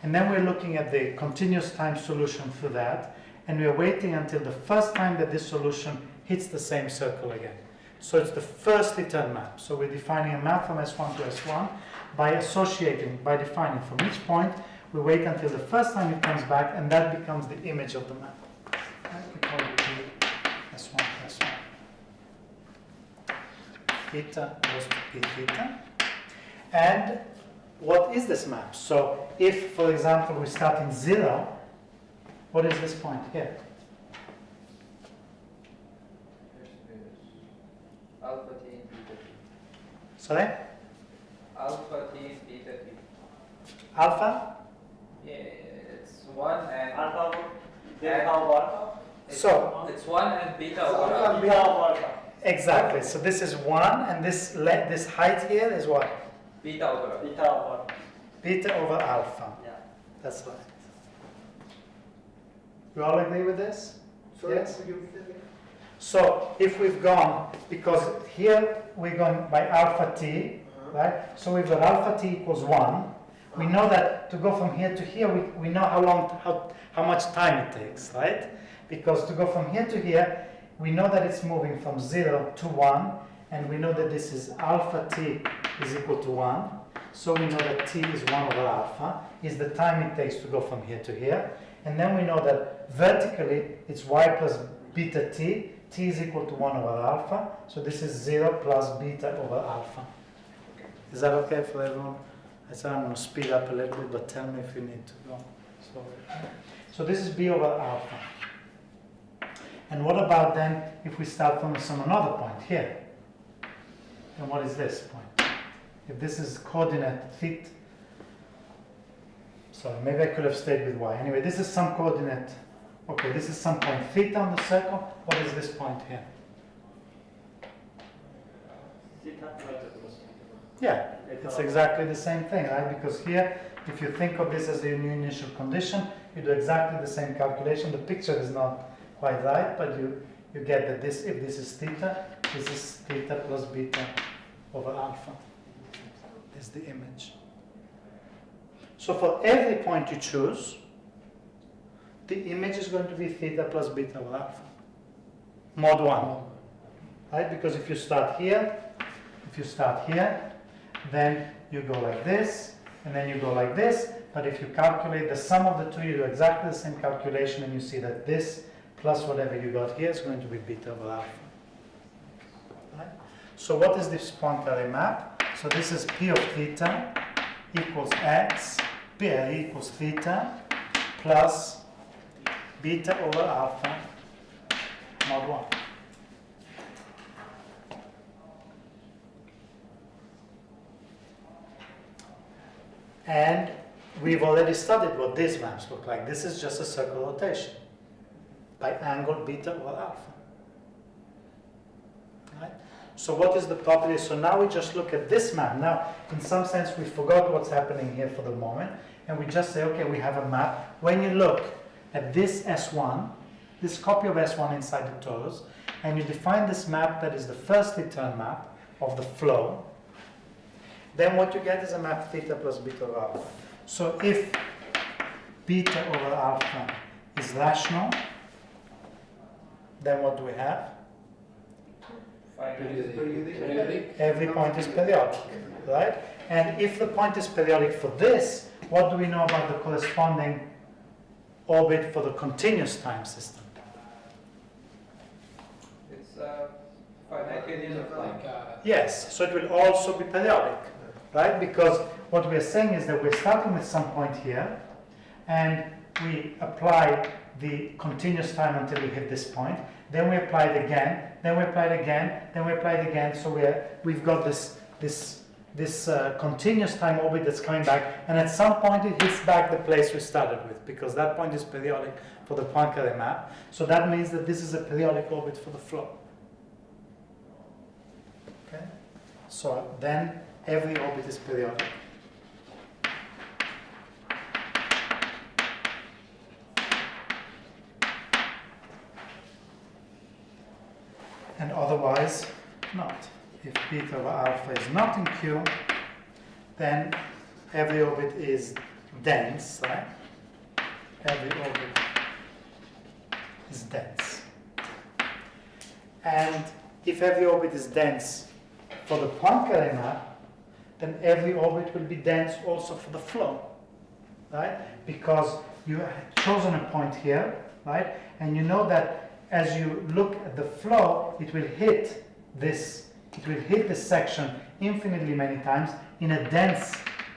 and then we're looking at the continuous time solution for that, and we're waiting until the first time that this solution hits the same circle again. So it's the first return map. So we're defining a map from S1 to S1 by associating, by defining from each point, we wait until the first time it comes back, and that becomes the image of the map. Right? We call it S1 to S1. Theta goes to P theta. And what is this map? So if, for example, we start in 0, what is this point here? Alpha t and beta t. Sorry? Alpha t and beta t. Alpha? Yeah, it's 1 and Alpha, and alpha. it's, So- it's 1 and beta So over alpha and alpha. beta over alpha. Exactly. So this is 1, and this height here is what? Beta over alpha. Beta over. Beta over alpha. Yeah. That's right. You all agree with this? So Yes. could you repeat again? So if we've gone, because here we're going by alpha t, right? So we've got alpha t equals 1. We know that to go from here to here, we know how much time it takes, right? Because to go from here to here, we know that it's moving from 0 to 1, and we know that this is alpha t is equal to 1. So we know that t is 1 over alpha, is the time it takes to go from here to here. And then we know that vertically, it's y plus beta t. T is equal to 1 over alpha. So this is 0 plus beta over alpha. Is that okay for everyone? I said I'm going to speed up a little bit, but tell me if you need to go. So this is b over alpha. And what about then if we start from some another point here? Then what is this point? If this is coordinate theta, sorry, maybe I could have stayed with y. Anyway, this is some coordinate. Okay, this is some point theta on the circle. What is this point here? Theta. Yeah, it's exactly the same thing, right? Because here, if you think of this as the new initial condition, you do exactly the same calculation. The picture is not quite right, but you get that this, if this is theta, this is theta plus beta over alpha. Is the image. So for every point you choose, the image is going to be theta plus beta over alpha. Mod 1. right? Because if you start here, then you go like this, and then you go like this. But if you calculate the sum of the two, you do exactly the same calculation, and you see that this plus whatever you got here is going to be beta over alpha. Right? So what is this Poincare map? So this is P of theta equals x, P equals theta plus beta over alpha mod 1. And we've already studied what these maps look like. This is just a circle rotation by angle beta over alpha. Right? So what is the property? So now we just look at this map. Now, in some sense, we forgot what's happening here for the moment, and we just say, okay, we have a map. When you look at this S1, this copy of S1 inside the torus, and you define this map that is the first return map of the flow, then what you get is a map theta plus beta over alpha. So if beta over alpha is rational, then what do we have? Periodic. Every point is periodic, right? And if the point is periodic for this, what do we know about the corresponding orbit for the continuous time system? It's finite radian of time. Yes, so it will also be periodic, right? Because what we're saying is that we're starting with some point here, and we apply the continuous time until we hit this point. Then we apply it again. Then we apply it again. Then we apply it again. So we've got this continuous time orbit that's coming back, and at some point it hits back the place we started with, because that point is periodic for the Poincare map. So that means that this is a periodic orbit for the flow. Okay. So then every orbit is periodic. And otherwise not. If beta over alpha is not in Q, then every orbit is dense, right? Every orbit is dense. And if every orbit is dense for the Poincare map, then every orbit will be dense also for the flow, right? Because you have chosen a point here, right? And you know that as you look at the flow, it will hit this section infinitely many times in a dense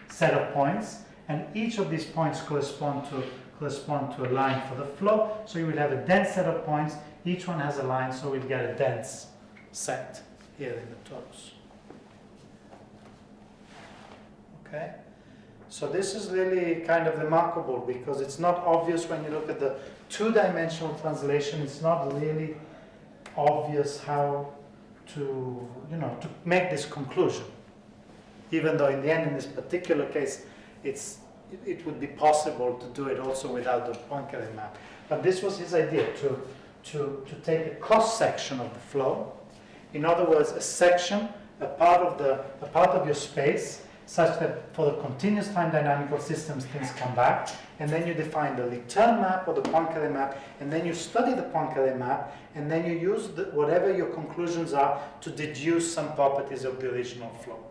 set of points, and each of these points correspond to a line for the flow. So you will have a dense set of points, each one has a line, so we'll get a dense set here in the torus. Okay? So this is really kind of remarkable, because it's not obvious when you look at the two-dimensional translation. It's not really obvious how to make this conclusion, even though in the end, in this particular case, it would be possible to do it also without the Poincare map. But this was his idea, to take a cross section of the flow. In other words, a section, a part of your space, such that for the continuous time dynamical systems things come back, and then you define the return map or the Poincare map, and then you study the Poincare map, and then you use whatever your conclusions are to deduce some properties of the original flow,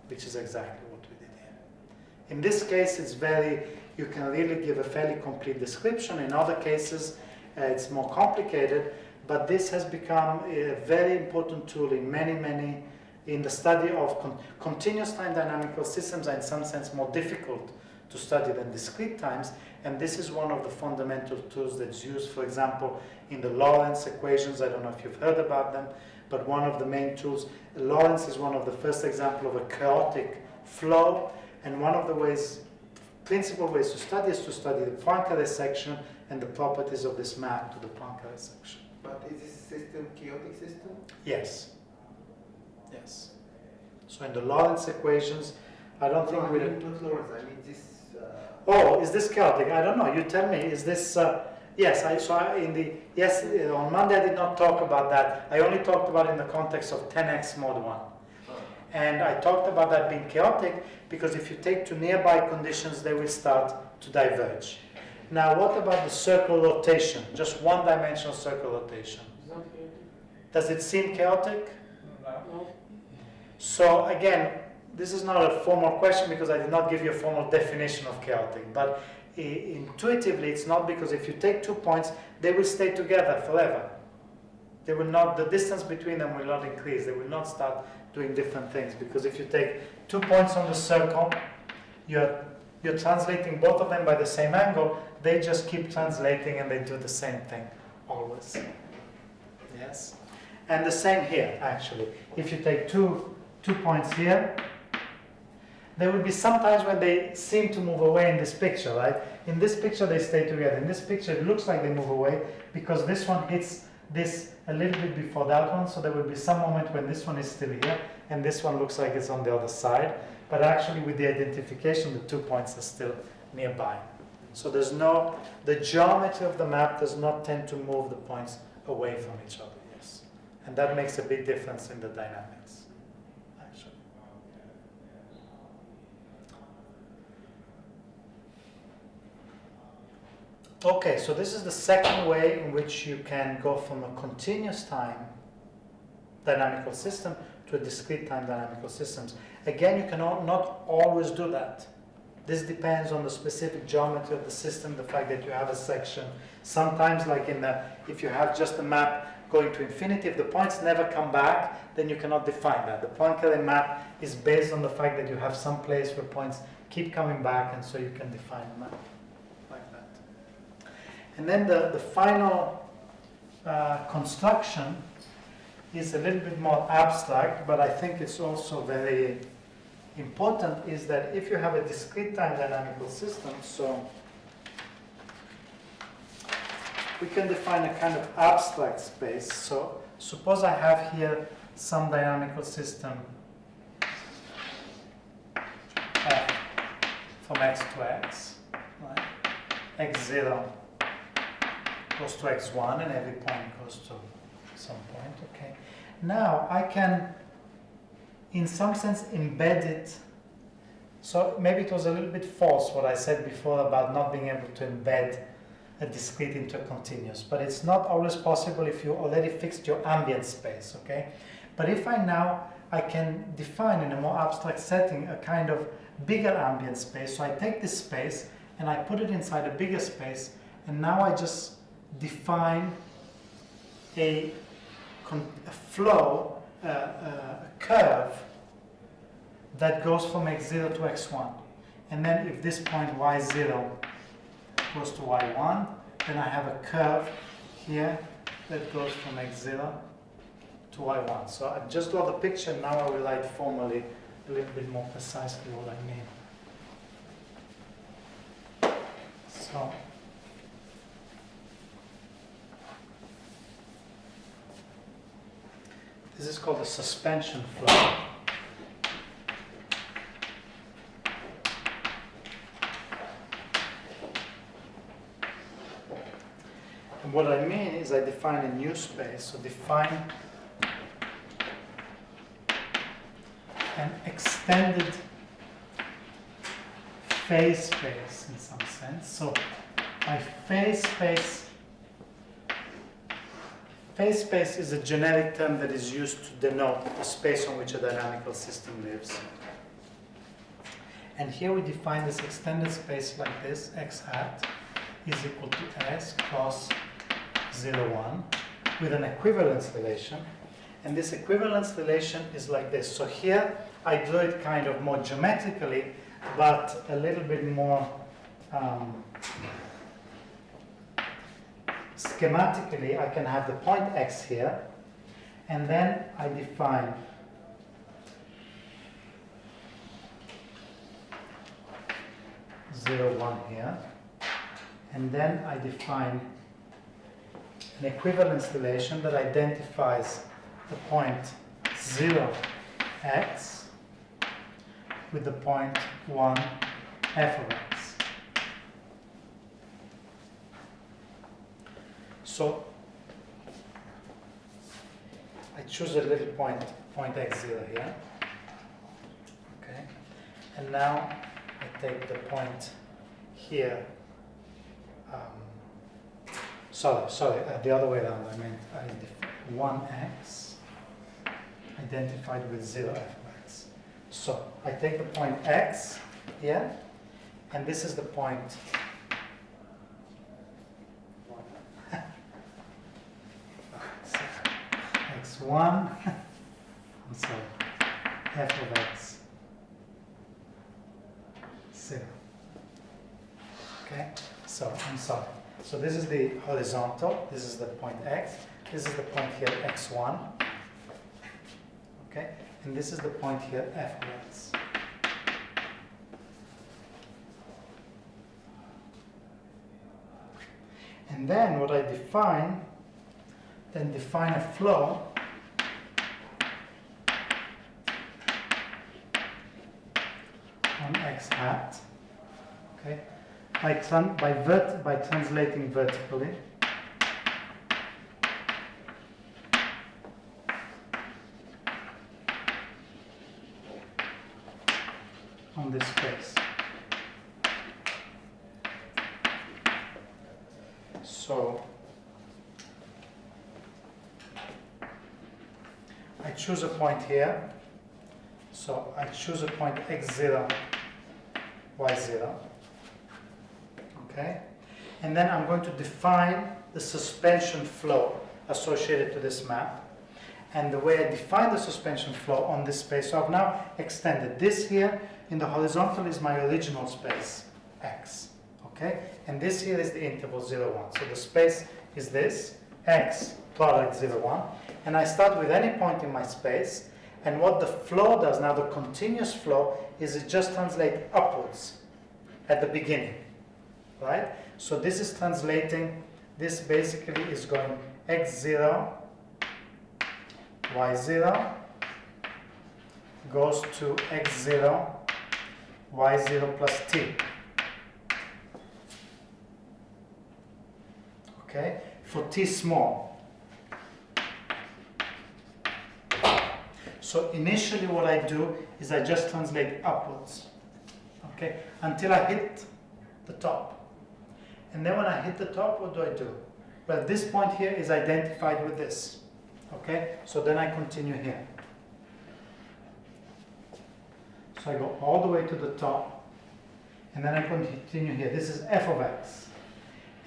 which is exactly what we did here. In this case, you can really give a fairly complete description. In other cases, it's more complicated, but this has become a very important tool in the study of continuous time dynamical systems. Are in some sense more difficult to study than discrete times, and this is one of the fundamental tools that's used, for example, in the Lorentz equations. I don't know if you've heard about them, but one of the main tools, Lorentz is one of the first examples of a chaotic flow, and one of the principal ways to study is to study the Poincare section and the properties of this map to the Poincare section. But is this system chaotic system? Yes. Yes. So in the Lorentz equations, I don't think we. Not Lorentz. I mean this. Oh, is this chaotic? I don't know. You tell me. Is this? Yes. On Monday I did not talk about that. I only talked about it in the context of 10x mod 1, and I talked about that being chaotic because if you take two nearby conditions, they will start to diverge. Now, what about the circle rotation? Just one-dimensional circle rotation. Does it seem chaotic? No. So again, this is not a formal question because I did not give you a formal definition of chaotic, but intuitively it's not, because if you take 2 points, they will stay together forever. They will not, the distance between them will not increase. They will not start doing different things, because if you take 2 points on the circle, you're translating both of them by the same angle. They just keep translating and they do the same thing always. Yes? And the same here, actually. If you take two points here, there will be some times when they seem to move away in this picture, right? In this picture, they stay together. In this picture, it looks like they move away because this one hits this a little bit before that one, so there will be some moment when this one is still here, and this one looks like it's on the other side. But actually, with the identification, the 2 points are still nearby. So there's no, the geometry of the map does not tend to move the points away from each other, yes. And that makes a big difference in the dynamics, actually. Okay, so this is the second way in which you can go from a continuous time dynamical system to a discrete time dynamical systems. Again, you cannot not always do that. This depends on the specific geometry of the system, the fact that you have a section. Sometimes, like in the, if you have just a map going to infinity, if the points never come back, then you cannot define that. The Poincare map is based on the fact that you have some place where points keep coming back, and so you can define a map like that. And then the final construction is a little bit more abstract, but I think it's also very important, is that if you have a discrete time dynamical system, so we can define a kind of abstract space. So suppose I have here some dynamical system f from x to x, right? x0 goes to x1 and every point goes to some point, okay? Now I can, in some sense, embed it. So maybe it was a little bit false what I said before about not being able to embed a discrete into a continuous, but it's not always possible if you already fixed your ambient space, okay? But if I can define in a more abstract setting a kind of bigger ambient space. So I take this space and I put it inside a bigger space, and now I just define a flow, a curve that goes from x0 to x1. And then if this point y0 goes to y1, then I have a curve here that goes from x0 to y1. So I just draw the picture, now I will write formally a little bit more precisely what I mean. So this is called the suspension flow. And what I mean is I define a new space, so define an extended phase space in some sense. So my phase space is a generic term that is used to denote the space on which a dynamical system lives. And here we define this extended space like this: x hat is equal to s cross 0, 1 with an equivalence relation. And this equivalence relation is like this. So here I drew it kind of more geometrically, but a little bit more schematically. I can have the point x here, and then I define (0, 1) here, and then I define an equivalence relation that identifies the point 0, x with the point 1, f of x. So I choose a little point x0 here, okay, and now I take the point here. Sorry, the other way around. I meant 1x identified with 0 f of x. So I take the point x here, and this is the point x1, I'm sorry, f of x 0. Okay, so I'm sorry. So this is the horizontal, this is the point x, this is the point here x1, okay, and this is the point here f of x. And then what I define a flow on x hat, okay, by translating vertically on this space. So I choose a point here. So I choose a point x0, y0. Okay? And then I'm going to define the suspension flow associated to this map. And the way I define the suspension flow on this space, so I've now extended this here in the horizontal is my original space, x. Okay? And this here is the interval 0, 1. So the space is this, x product 0, 1. And I start with any point in my space. And what the flow does now, the continuous flow, is it just translates upwards at the beginning. Right? So this is translating, this basically is going x0, y0, goes to x0, y0 plus t. Okay, for t small. So initially what I do is I just translate upwards, okay, until I hit the top. And then when I hit the top, what do? Well, this point here is identified with this, okay, so then I continue here. So I go all the way to the top, and then I continue here. This is f of x.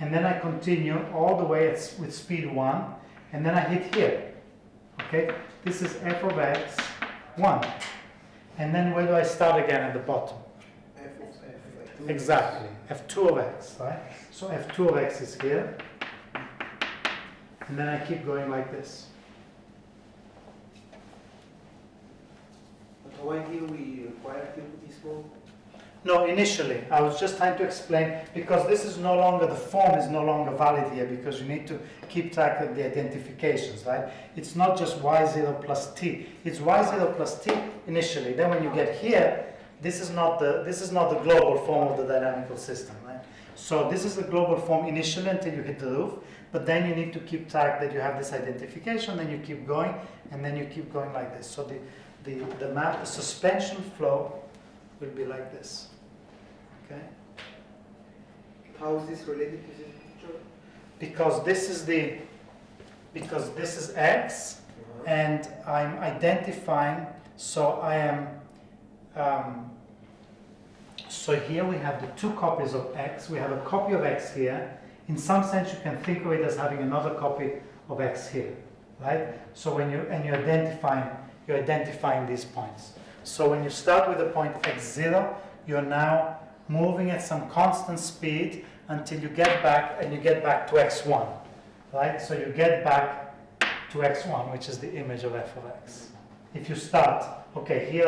And then I continue all the way with speed 1, and then I hit here. Okay? This is f of x 1. And then where do I start again at the bottom? F of f. Exactly. f2 of x, right? So f2 of x is here. And then I keep going like this. But why here we require Q to be small? No, initially, I was just trying to explain, because this is no longer, the form is no longer valid here, because you need to keep track of the identifications, right? It's not just y0 plus t, it's y0 plus t initially. Then when you get here, this is not the global form of the dynamical system, right? So this is the global form initially until you hit the roof, but then you need to keep track that you have this identification, then you keep going, and then you keep going like this. So the map, the suspension flow will be like this. Okay? How is this related to this picture? Because this is x, and I'm identifying, so I am, so here we have the two copies of x. We have a copy of x here. In some sense, you can think of it as having another copy of x here, right? So when you're identifying these points. So when you start with the point x0, you're now moving at some constant speed until you get back, and you get back to x1, right? So you get back to x1, which is the image of f of x. If you start, okay, here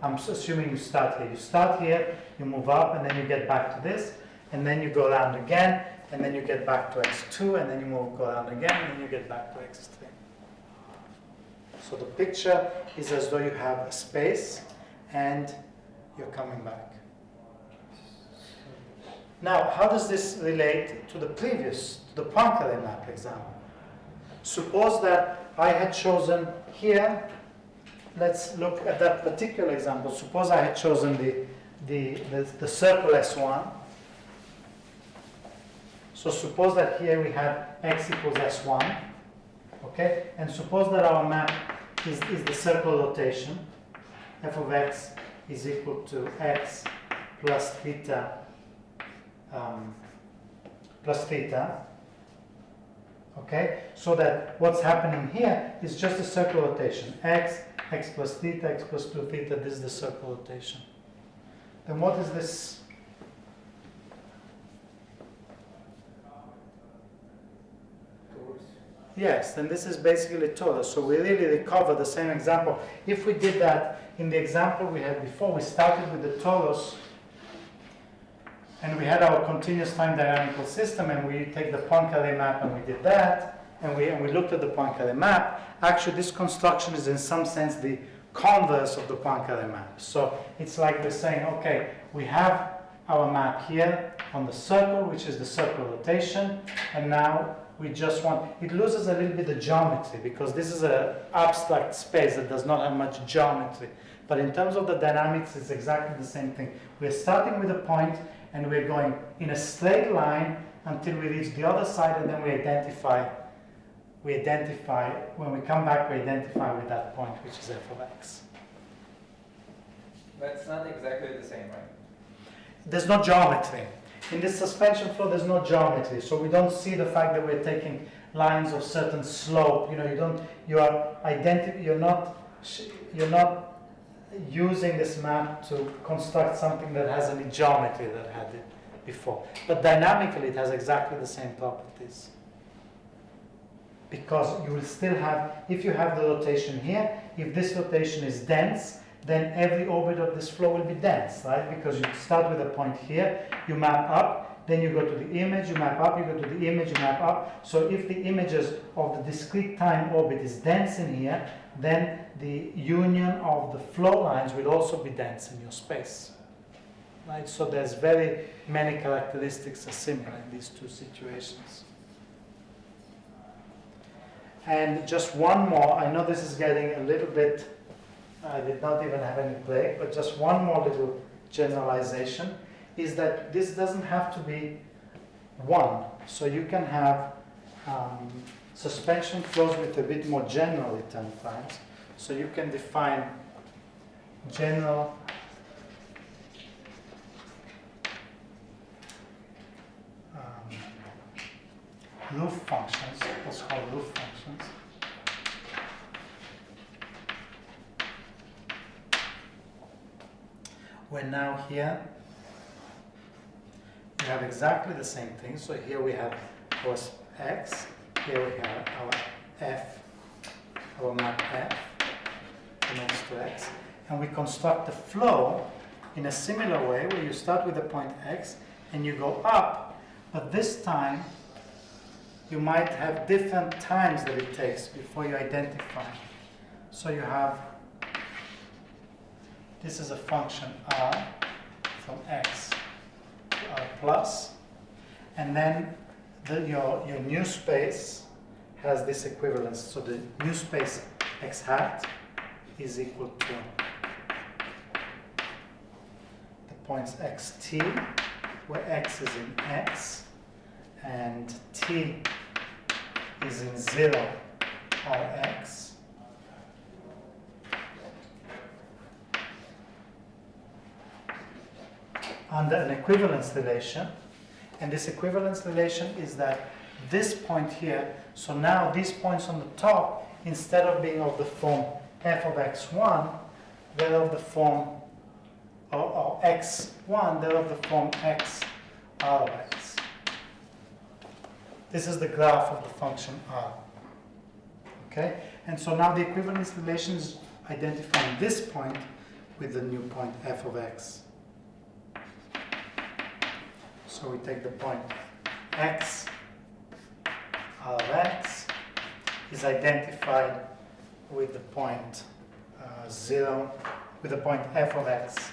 I'm assuming you start here. You start here, you move up, and then you get back to this, and then you go around again, and then you get back to x2, and then you go around again, and then you get back to x3. So the picture is as though you have a space and you're coming back. Now, how does this relate to the previous, to the Poincaré map example? Suppose that I had chosen here, let's look at that particular example. Suppose I had chosen the circle S1. So suppose that here we had x equals S1, Okay? And suppose that our map is the circle rotation. F of x is equal to x plus theta okay? So that what's happening here is just a circle rotation. X plus theta, x plus 2 theta, this is the circle rotation. Then what is this? Yes, then this is basically torus. So we really recover the same example. If we did that in the example we had before, we started with the torus and we had our continuous time dynamical system, and we take the Poincaré map and we did that, and we looked at the Poincaré map. Actually, this construction is in some sense the converse of the Poincaré map. So it's like we're saying, okay, we have our map here on the circle, which is the circle rotation, and now we just want, it loses a little bit of geometry because this is an abstract space that does not have much geometry. But in terms of the dynamics, it's exactly the same thing. We're starting with a point and we're going in a straight line until we reach the other side, and then we identify, when we come back, we identify with that point, which is f of x. But it's not exactly the same, right? There's no geometry. In this suspension flow, there's no geometry, so we don't see the fact that we're taking lines of certain slope. You know, you're not using this map to construct something that has any geometry that had it before. But dynamically, it has exactly the same properties. Because you will still have, if you have the rotation here, if this rotation is dense, then every orbit of this flow will be dense, right? Because you start with a point here, you map up, then you go to the image, you map up, you go to the image, you map up. So if the images of the discrete time orbit is dense in here, then the union of the flow lines will also be dense in your space, right? So there's very many characteristics are similar in these two situations. And just one more, I know this is getting a little bit, I did not even have any break, but just one more little generalization is that this doesn't have to be one. So you can have suspension flows with a bit more general return times. So you can define general roof functions, what's called roof functions. Where now here we have exactly the same thing. So here we have our x, here we have our f, our map f, connects to x, and we construct the flow in a similar way where you start with the point x and you go up, but this time you might have different times that it takes before you identify. So you have, this is a function r from x to r plus, and then your new space has this equivalence. So the new space x hat is equal to the points xt, where x is in x, and t is in 0 rx. Under an equivalence relation, and this equivalence relation is that this point here, so now these points on the top, instead of being of the form f of x1, they're of the form, or x1, they're of the form x r of x. This is the graph of the function r. Okay? And so now the equivalence relation is identifying this point with the new point f of x. So we take the point x, r of x, is identified with the point 0, with the point f of x,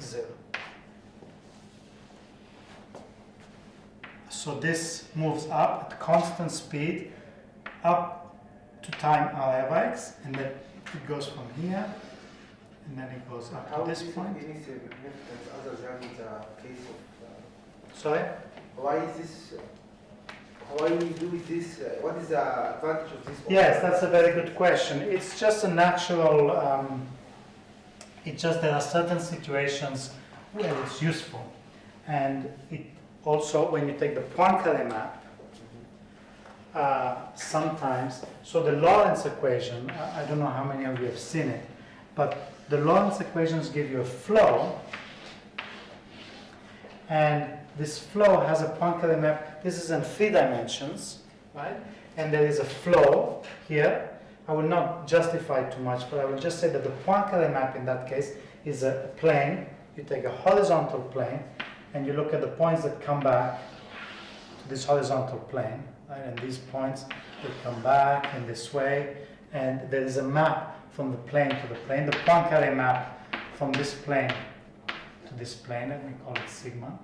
0. So this moves up at constant speed up to time r of x, and then it goes from here, and then it goes up to this point. Any significance other than the case of... Sorry? Why is this Why we do this? What is the advantage of this? Yes, that's a very good question. It's just a natural, it's just there are certain situations where it's useful. And it also, when you take the Poincaré map, sometimes, so the Lorentz equation, I don't know how many of you have seen it, but the Lorentz equations give you a flow, and this flow has a Poincaré map. This is in 3 dimensions, right? And there is a flow here. I will not justify it too much, but I will just say that the Poincaré map in that case is a plane. You take a horizontal plane, and you look at the points that come back to this horizontal plane, right? And these points, they come back in this way, and there is a map from the plane to the plane, the Poincaré map from this plane to this plane, let me call it sigma.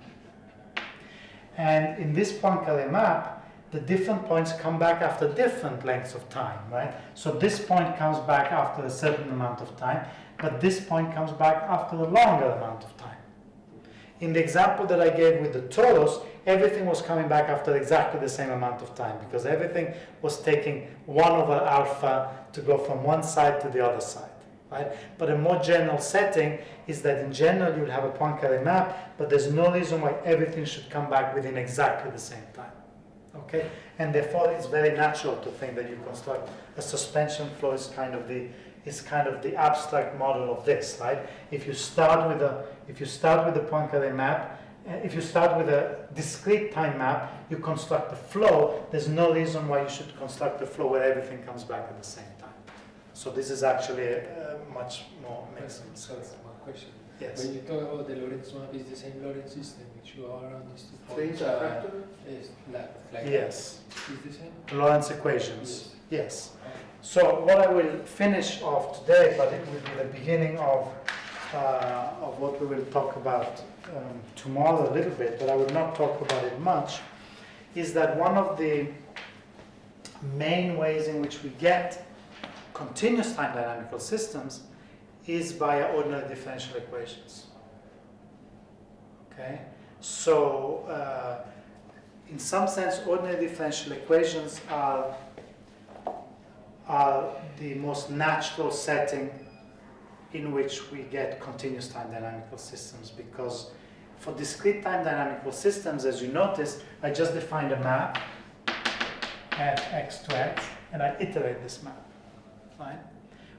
And in this Poincaré map, the different points come back after different lengths of time, right? So this point comes back after a certain amount of time, but this point comes back after a longer amount of time. In the example that I gave with the torus, everything was coming back after exactly the same amount of time, because everything was taking 1 over alpha to go from one side to the other side, right? But a more general setting is that in general you'll have a Poincaré map, but there's no reason why everything should come back within exactly the same time, okay? And therefore it's very natural to think that you construct a suspension flow is kind of the abstract model of this, right? If you start with the Poincaré map, if you start with a discrete time map, you construct the flow. There's no reason why you should construct a flow where everything comes back at the same time. So this is actually much more makes sense. Sorry, one question. Yes. When you talk about the Lorentz map, is the same Lorentz system which you are on these 2 Strange points? factor? Is like Yes. Is the same? Lorentz equations. Yes. So what I will finish off today, but it will be the beginning of what we will talk about tomorrow a little bit, but I will not talk about it much, is that one of the main ways in which we get continuous time dynamical systems is via ordinary differential equations. Okay? So in some sense, ordinary differential equations are the most natural setting in which we get continuous time dynamical systems, because for discrete time dynamical systems, as you notice, I just defined a map, f x to x, and I iterate this map, right?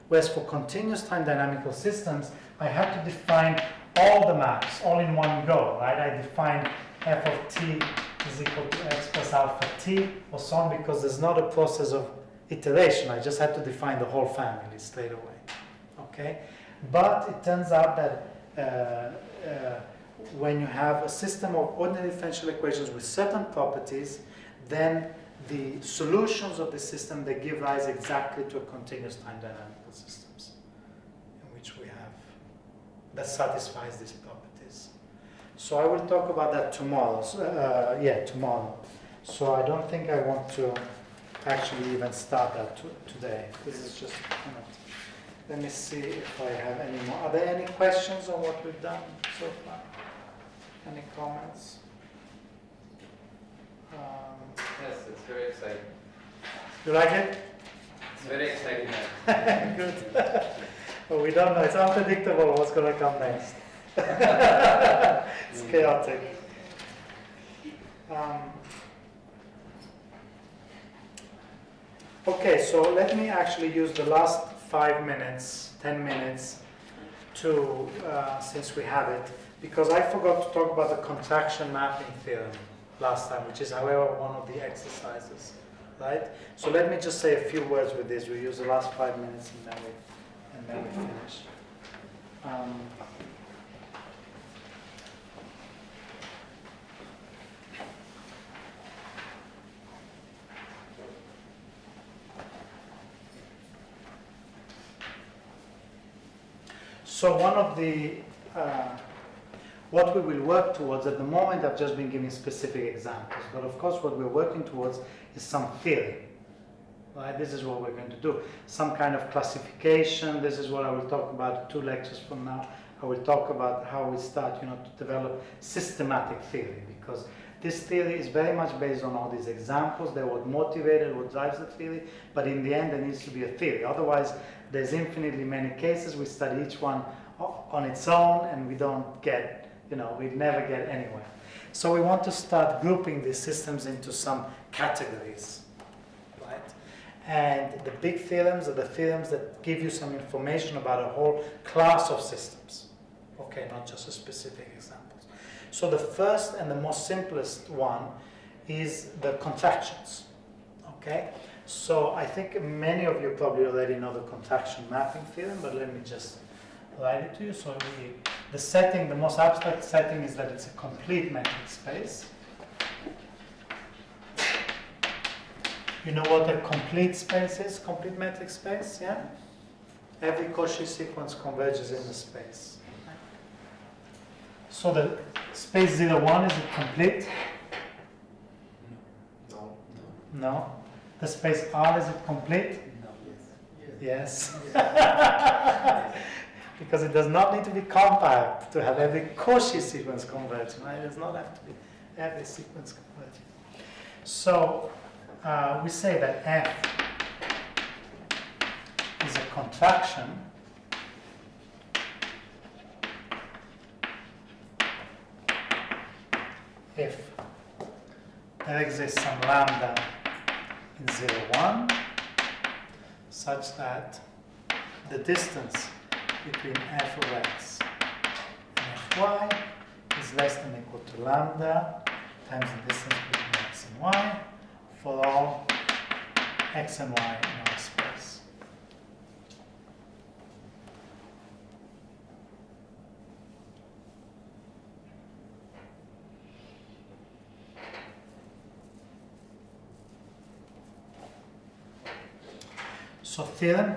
Whereas for continuous time dynamical systems, I have to define all the maps, all in one go, right? I define f of t is equal to x plus alpha t, or so on, because there's not a process of iteration. I just have to define the whole family straight away, okay? But it turns out that when you have a system of ordinary differential equations with certain properties, then the solutions of the system, they give rise exactly to a continuous time dynamical systems in which we have, that satisfies these properties. So I will talk about that tomorrow. Tomorrow. So I don't think I want to actually even start that today. This is just a comment. Let me see if I have any more. Are there any questions on what we've done so far? Any comments? Yes, it's very exciting. You like it? It's very exciting. Good. Well, we don't know. It's unpredictable what's going to come next. It's chaotic. Okay, so let me actually use the last 5 minutes, 10 minutes to, since we have it, because I forgot to talk about the contraction mapping theorem last time, which is, however, one of the exercises, right? So let me just say a few words with this. We use the last 5 minutes and then we finish. So one of the, what we will work towards, at the moment I've just been giving specific examples, but of course what we're working towards is some theory, right? This is what we're going to do. Some kind of classification. This is what I will talk about 2 lectures from now. I will talk about how we start, to develop systematic theory, because This theory is very much based on all these examples. They're what motivated, what drives the theory, but in the end there needs to be a theory. Otherwise, there's infinitely many cases. We study each one on its own and we don't get, we never get anywhere. So we want to start grouping these systems into some categories, right? And the big theorems are the theorems that give you some information about a whole class of systems. Okay, not just a specific examples. So the first and the most simplest one is the contractions. Okay, so I think many of you probably already know the contraction mapping theorem, but let me just write it to you. So the setting, the most abstract setting is that it's a complete metric space. You know what a complete space is? Complete metric space, yeah? Every Cauchy sequence converges in the space. So the space 0, 1, is it complete? No. No. The space R, is it complete? No. Yes. Because it does not need to be compact to have every Cauchy sequence converge. Right? It does not have to be every sequence converge. So we say that F is a contraction if there exists some lambda in 0, 1 such that the distance between f of x and fy is less than or equal to lambda times the distance between x and y for all x and y in our space. So theorem,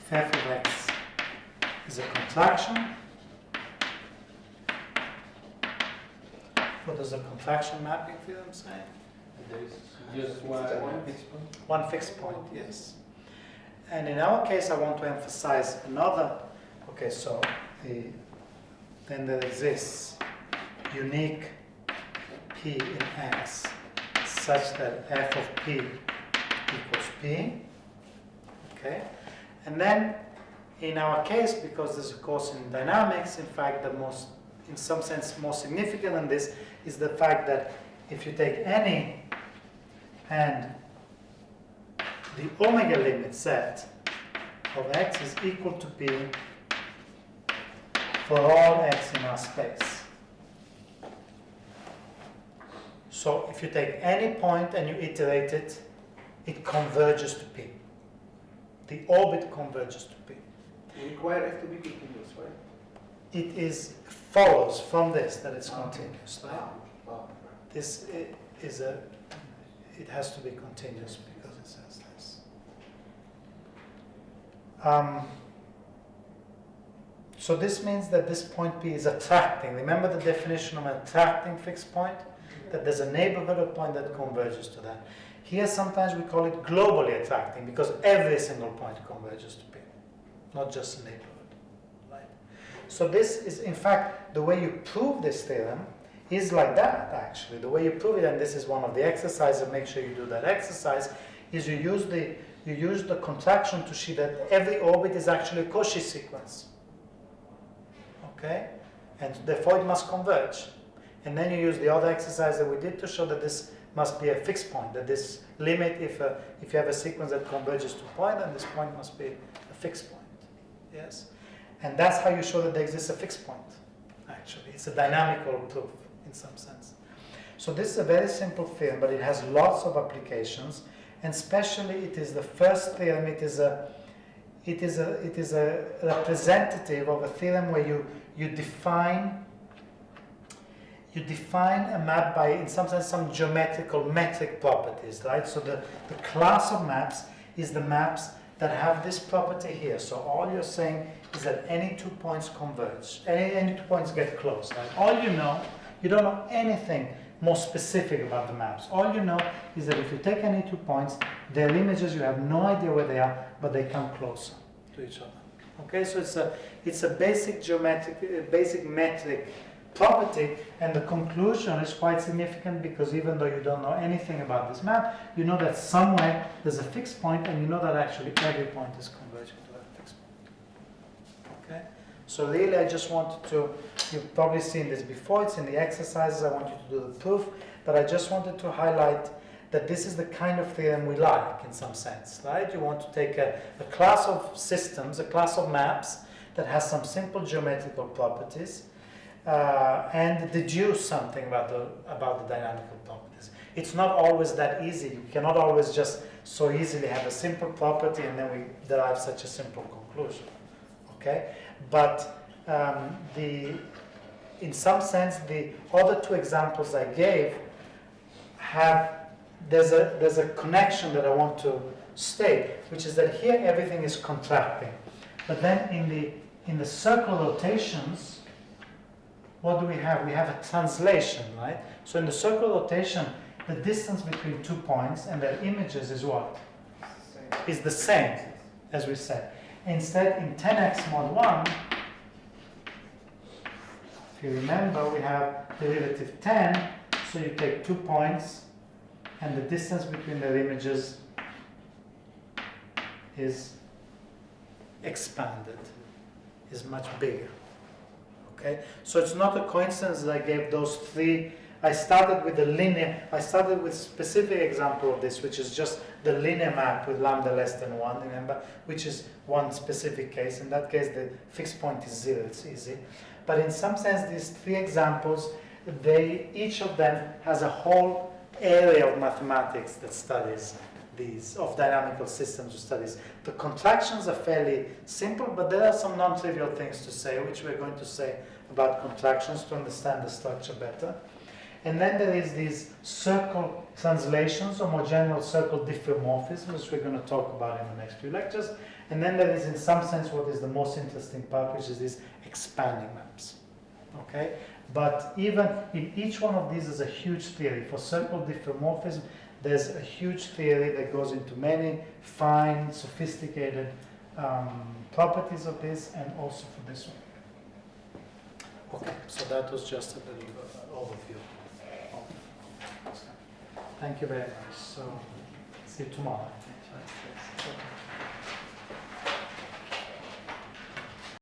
if f of x is a contraction, what does the contraction mapping theorem say? There is just one fixed point. One fixed point, yes. And in our case, I want to emphasize another. Okay, so then there exists unique p in x such that f of p equals p. Okay, and then in our case, because this is a course in dynamics, in fact, the most, in some sense, more significant than this is the fact that if you take any and the omega limit set of x is equal to p for all x in our space. So if you take any point and you iterate it, it converges to p. The orbit converges to p. We require f to be continuous, right? It follows from this that it's continuous, right? This is it has to be continuous because it says this. So this means that this point P is attracting. Remember the definition of an attracting fixed point? That there's a neighborhood of point that converges to that. Here sometimes we call it globally attracting because every single point converges to P, not just a neighborhood. Right? So this is, in fact, the way you prove this theorem is like that, actually. The way you prove it, and this is one of the exercises, make sure you do that exercise, is you use the contraction to see that every orbit is actually a Cauchy sequence. Okay? And therefore it must converge. And then you use the other exercise that we did to show that this must be a fixed point, that this limit, if you have a sequence that converges to a point, then this point must be a fixed point. Yes? And that's how you show that there exists a fixed point, actually. It's a dynamical proof, in some sense. So this is a very simple theorem, but it has lots of applications, and especially it is the first theorem. It is a representative of a theorem where you define a map by, in some sense, some geometrical metric properties, right? So the class of maps is the maps that have this property here. So all you're saying is that any 2 points converge, any 2 points get close, right? All you know, you don't know anything more specific about the maps. All you know is that if you take any 2 points, their images, you have no idea where they are, but they come closer to each other. Okay, so it's a basic geometric, basic metric property, and the conclusion is quite significant because even though you don't know anything about this map, you know that somewhere there's a fixed point, and you know that actually every point is converging to that fixed point. Okay? So really I just wanted to, you've probably seen this before, it's in the exercises, I want you to do the proof, but I just wanted to highlight that this is the kind of theorem we like in some sense, right? You want to take a class of systems, a class of maps that has some simple geometrical properties, and deduce something about the dynamical properties. It's not always that easy. You cannot always just so easily have a simple property and then we derive such a simple conclusion. Okay, but in some sense the other two examples I gave there's a connection that I want to state, which is that here everything is contracting, but then in the circle rotations, what do we have? We have a translation, right? So in the circle rotation, the distance between 2 points and their images is what? Is the same, as we said. Instead, in 10x mod 1, if you remember, we have derivative 10, so you take 2 points, and the distance between their images is expanded, is much bigger. Okay? So it's not a coincidence that I gave those three. I started with specific example of this, which is just the linear map with lambda less than 1, remember, which is one specific case. In that case, the fixed point is 0, it's easy. But in some sense, these three examples, each of them has a whole area of mathematics that studies these, of dynamical systems studies. The contractions are fairly simple, but there are some non-trivial things to say, which we're going to say about contractions to understand the structure better. And then there is these circle translations, or more general circle diffeomorphisms, which we're going to talk about in the next few lectures. And then there is, in some sense, what is the most interesting part, which is these expanding maps. Okay? But even in each one of these is a huge theory. For circle diffeomorphism, there's a huge theory that goes into many fine, sophisticated properties of this, and also for this one. Okay, so that was just a little overview. Thank you very much. So, see you tomorrow.